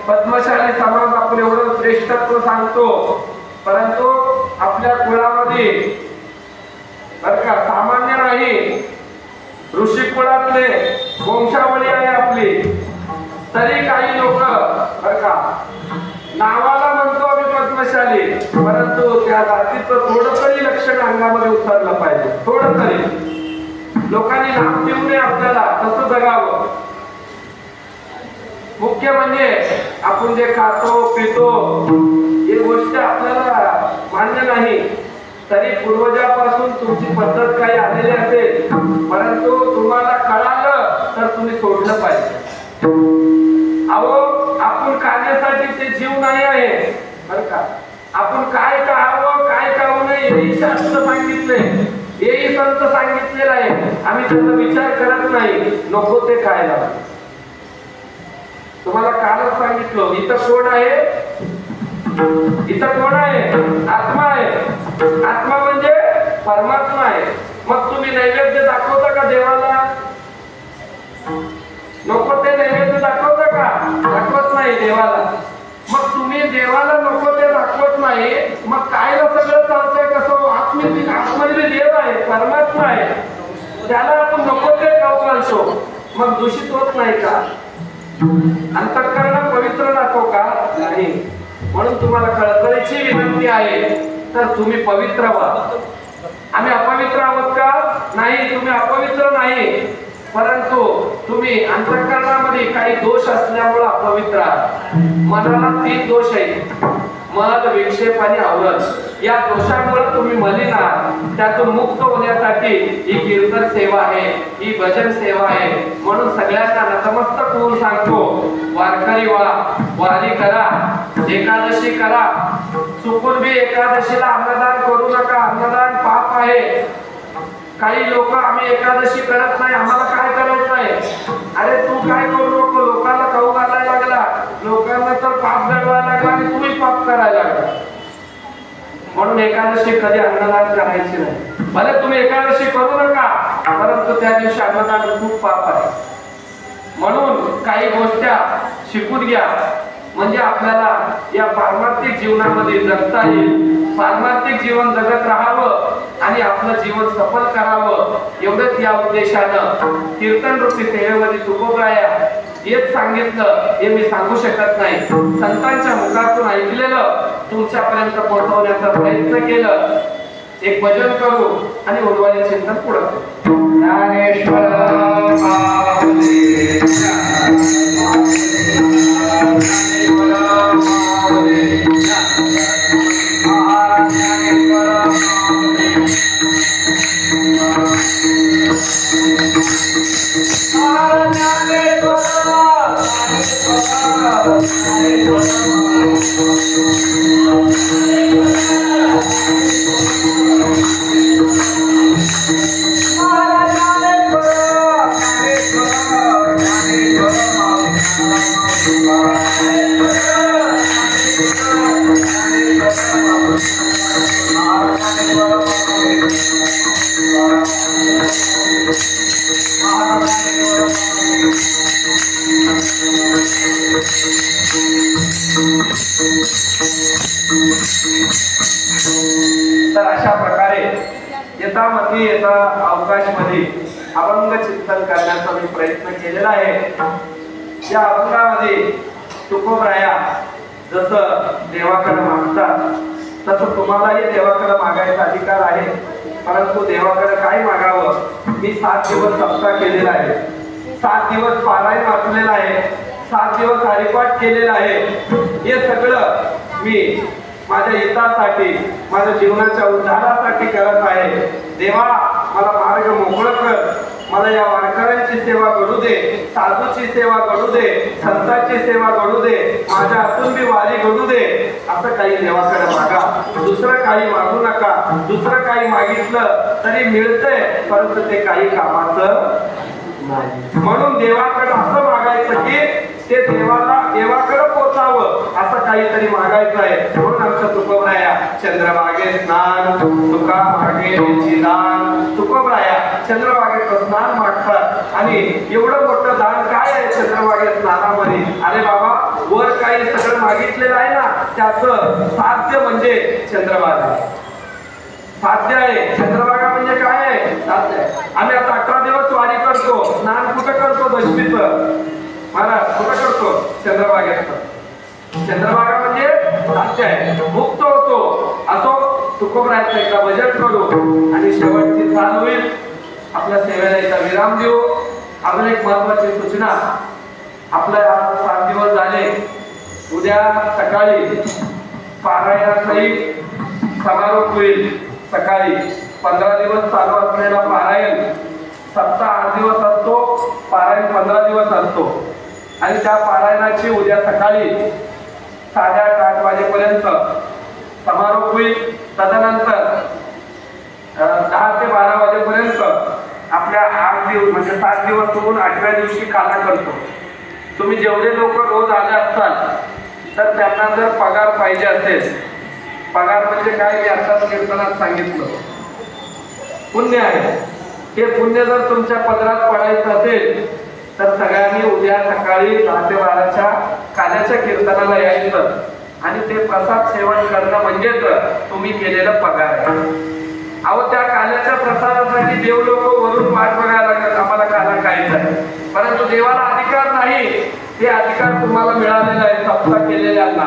पद्मशाली समाज आपण एवढं श्रेष्ठत्व सांगतो परंतु आपल्या कुळामध्ये बरं का सामान्य नाही, ऋषी कुळातले वंशावळी आहे आपली. तरी काही लोक बरं का नावाला म्हणतो आम्ही पद्मशाली परंतु त्या जातीचं थोडं तरी लक्षण अंगामध्ये उतरलं पाहिजे. थोडं तरी लोकांनी नाम देऊ नये आपल्याला, तसं जगावं. मुख्य म्हणजे आपण जे खातो पितो ही गोष्ट आपल्याला मान्य नाही तरी पूर्वजापासून तुमची पद्धत काही आलेली असेल परंतु तुम्हाला कळालं तर तुम्ही सोडलं पाहिजे. अहो आपण खाण्यासाठी ते जीव नाही आहे बरं का. आपण काय खावं काय खाऊ नये हेही शास्त्र सांगितले, हेही संत सांगितलेलं आहे. आम्ही त्याचा विचार करत नाही, नको ते खायला. तुम्हाला कालच सांगितलं इथं कोण आहे, इथं कोण आहे, आत्मा आहे. आत्मा म्हणजे परमात्मा आहे. मग तुम्ही नैवेद्य दाखवता का देवाला? नको ते नैवेद्य दाखवता का? दाखवत नाही देवाला. मग तुम्ही देवाला नको ते दाखवत नाही मग काय सगळं चालतंय कसं? आत्ममध्ये देव आहे, परमात्मा आहे, त्याला आपण नको ते खाऊ घालतो मग दूषित होत नाही का? अंतःकरण पवित्र दाखव का? नाही. म्हणून तुम्हाला कळकळीची विनंती आहे, तर तुम्ही पवित्र व्हा. आम्ही अपवित्र आहोत का? नाही, तुम्ही अपवित्र नाही, परंतु तुम्ही अंतःकरणामध्ये काही दोष असल्यामुळे अपवित्र आहात. मनाला 3 दोष आहेत: मद, विक्षेप आणि आवरत. या दोषामुळे तुम्ही मलिन आहात. त्यातून मुक्त होण्यासाठी ही कीर्तन सेवा आहे, ही भजन सेवा आहे. म्हणून सगळ्यांना नतमस्तक होऊन सांगतो, वारकरी व्हा, वारी करा, एकादशी करा. चुकून बी एकादशीला अन्नदान करू नका. अन्नदान पाप आहे. काही लोक आम्ही एकादशी करत नाही, आम्हाला काय करायचं आहे? अरे तू काय करू नको, लोकांना खाऊ घालायला लागला, लोकांना तर पाप जळवायला लागला आणि तुम्ही पाप करायला लागला. म्हणून एकादशी कधी अन्नदान करायची नाही. भले तुम्ही एकादशी करू नका, परंतु त्या दिवशी अन्नदान खूप पाप आहे. म्हणून काही गोष्टी शिकून घ्या, म्हणजे आपल्याला या पारमार्थिक जीवनामध्ये जगता येईल. पारमार्थिक जीवन जगत राहावं आणि आपलं जीवन सफल करावं, एवढंच या उद्देशानं कीर्तन रूपी सेवेमध्ये तुकोबराया हेच सांगितलं. हे मी सांगू शकत नाही. संतांच्या मुखातून ऐकलेलं तुमच्यापर्यंत पोहोचवण्याचा प्रयत्न केलं. एक भजन करू आणि उर्वरित चिंतन पुढे करू. ज्ञानेश्वर तर अशा प्रकारे यथामती यथा अवकाशमध्ये अभंग चिंतन करण्याचा मी प्रयत्न केलेला आहे. या अभंगामध्ये तुकोबराया जसं देवाकडे मागतात तसं तुम्हालाही देवाकडे मागायचा अधिकार आहे. परंतु देवाकडे काय मागावं? मी 7 दिवस सप्ताह केलेला आहे, 7 दिवस पारायण वाचलेला आहे, 7 दिवस हरिपाठ केलेला आहे. हे सगळं मी माझ्या हितासाठी, माझ्या जीवनाच्या उद्धारासाठी करत आहे. देवा, मला मार्ग मोकळं कर. मला या वारकऱ्यांची सेवा घडू दे, साधूची सेवा घडू दे, संतांची सेवा घडू दे, माझ्या हातून बी वारी घडू दे. असं काही देवाकडे मागा, दुसरं काही मागू नका. दुसरं काही मागितलं तरी मिळतंय, परंतु ते काही कामाचं नाही. म्हणून देवाकडे असं मागायचं की ते देवाकडे पोचावं, असं काहीतरी मागायचं आहे. म्हणून आमच्या तुकोबराया चंद्रभागे स्नान, तुका मागे दान. तुकोबराया चंद्रभागेचं स्नान मागतात. आणि एवढं मोठं दान काय आहे चंद्रभागे स्नानामध्ये? अरे बाबा, वर काही सगळं मागितलेलं आहे ना, त्याचं साध्य म्हणजे चंद्रभागा. साध्य आहे. चंद्रभागा म्हणजे काय आहे? साध्य आहे. आम्ही आता 11 दिवस वारी करतो. स्नान कुठं करतो? दशमीचं. महाराज कुठं करतो? चंद्रभागेचं. चंद्रभागा म्हणजे साध्य आहे, मुक्त होतो. असो, तुकोबरायाचं एकदा भजन करू आणि शेवटची चाल होईल. आपल्या सेवेला एकदा विराम देऊ. अजून एक महत्वाची सूचना, आपल्या 7 दिवस झाले. उद्या सकाळी पारायणाचाही समारोप होईल. सकाळी 15 दिवस चालू असलेला पारायण, सप्ताह 8 दिवस असतो, पारायण 15 दिवस असतो. आणि त्या पारायणाची उद्या सकाळी 8:30 वाजेपर्यंत समारोप होईल. तदनंतर 10 ते 12 वाजेपर्यंत आपल्या 8 दिवस म्हणजे 7 दिवस सोडून 8व्या दिवशी काला करतो. तुम्ही जेवढे लोक रोज आले असतात, तर त्यांना जर पगार पाहिजे असेल, पगार म्हणजे काय, मी आताच कीर्तनात सांगितलं, पुण्य आहे. हे पुण्य जर तुमच्या पदरात पडायचं असेल तर सगळ्यांनी उद्या सकाळी 10 ते 12च्या काल्याच्या कीर्तनाला यायचं. आणि ते प्रसाद सेवन करणं म्हणजेच तुम्ही केलेलं पगार आहे. अहो, त्या काल्याच्या प्रसादासाठी देव लोक वरून वाट बघायला लागतात, आम्हाला काला खायचा आहे. परंतु देवाला अधिकार नाही. ते अधिकार तुम्हाला मिळालेला आहे सप्ताह केलेल्यांना.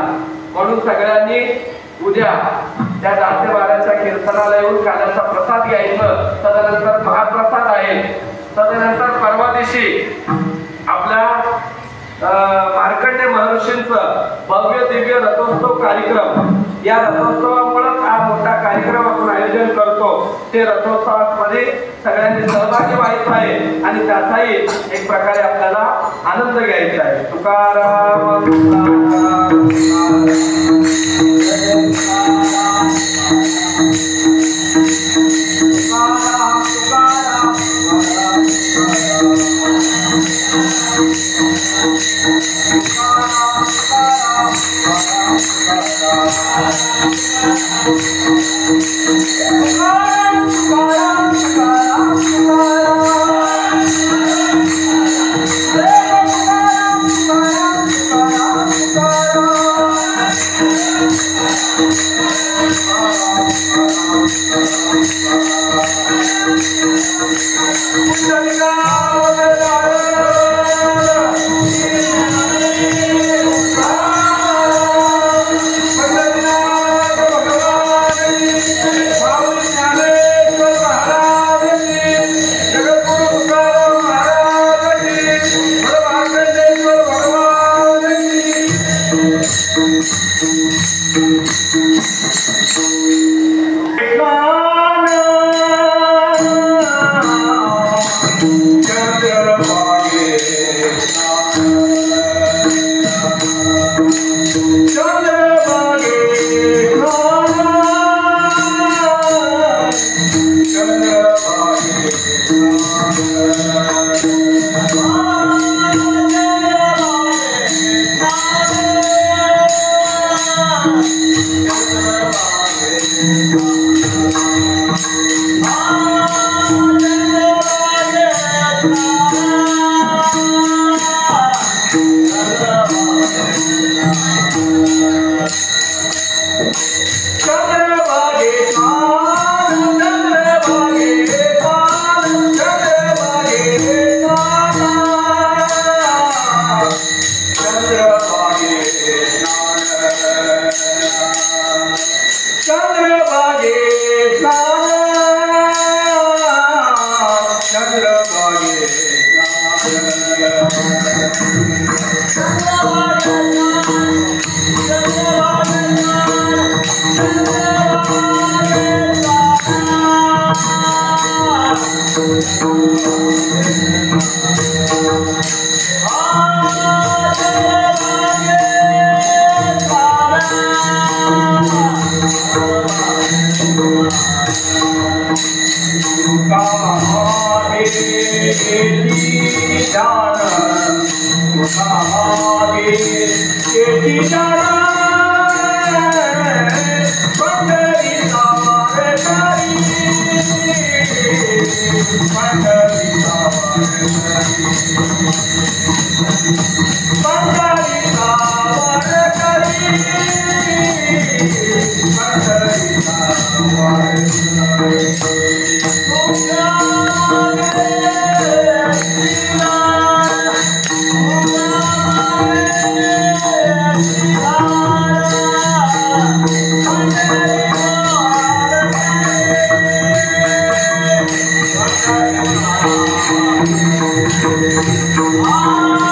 म्हणून सगळ्यांनी उद्या त्या दातेवाड्याच्या कीर्तनाला येऊन काल्याचा प्रसाद घ्यायचं. तदनंतर महाप्रसाद आहे. तदनंतर परवा दिवशी आपल्या मार्कंडे महर्षींचं भव्य दिव्य रथोत्सव कार्यक्रम. या रथोत्सवामुळे हा मोठा कार्यक्रम आपण आयोजन करतो. ते रथोत्सवामध्ये सगळ्यांनी सहभागी व्हायचं आहे आणि त्याचाही एक प्रकारे आपल्याला आनंद घ्यायचा आहे. तुकाराम Ah!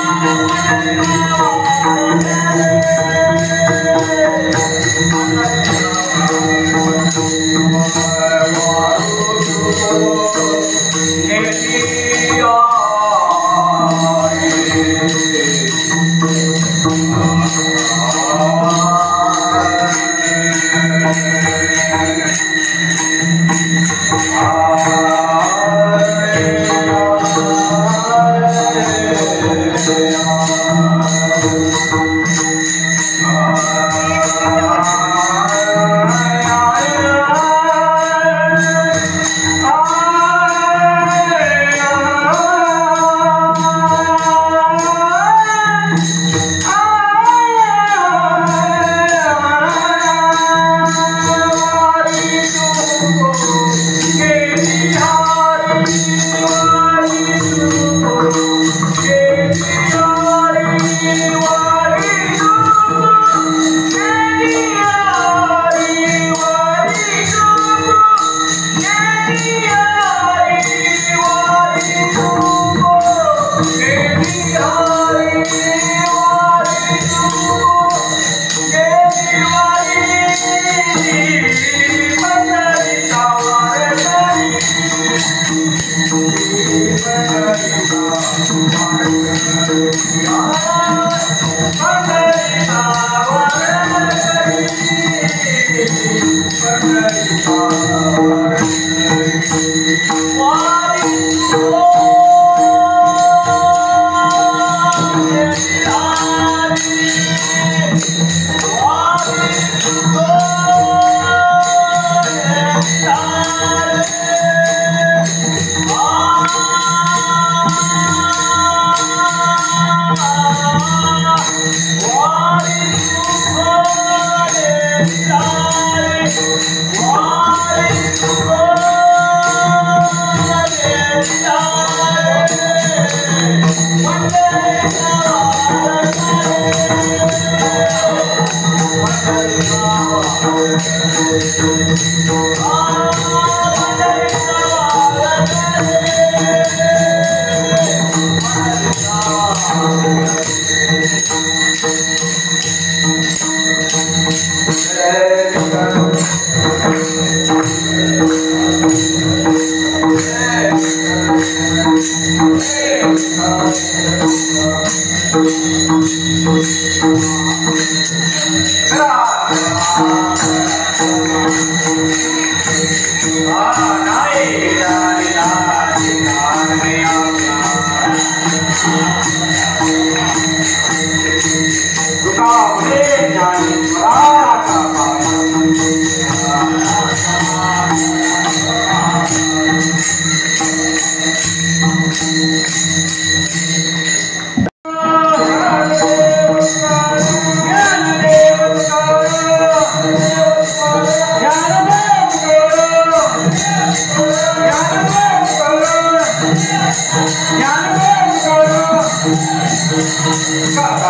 का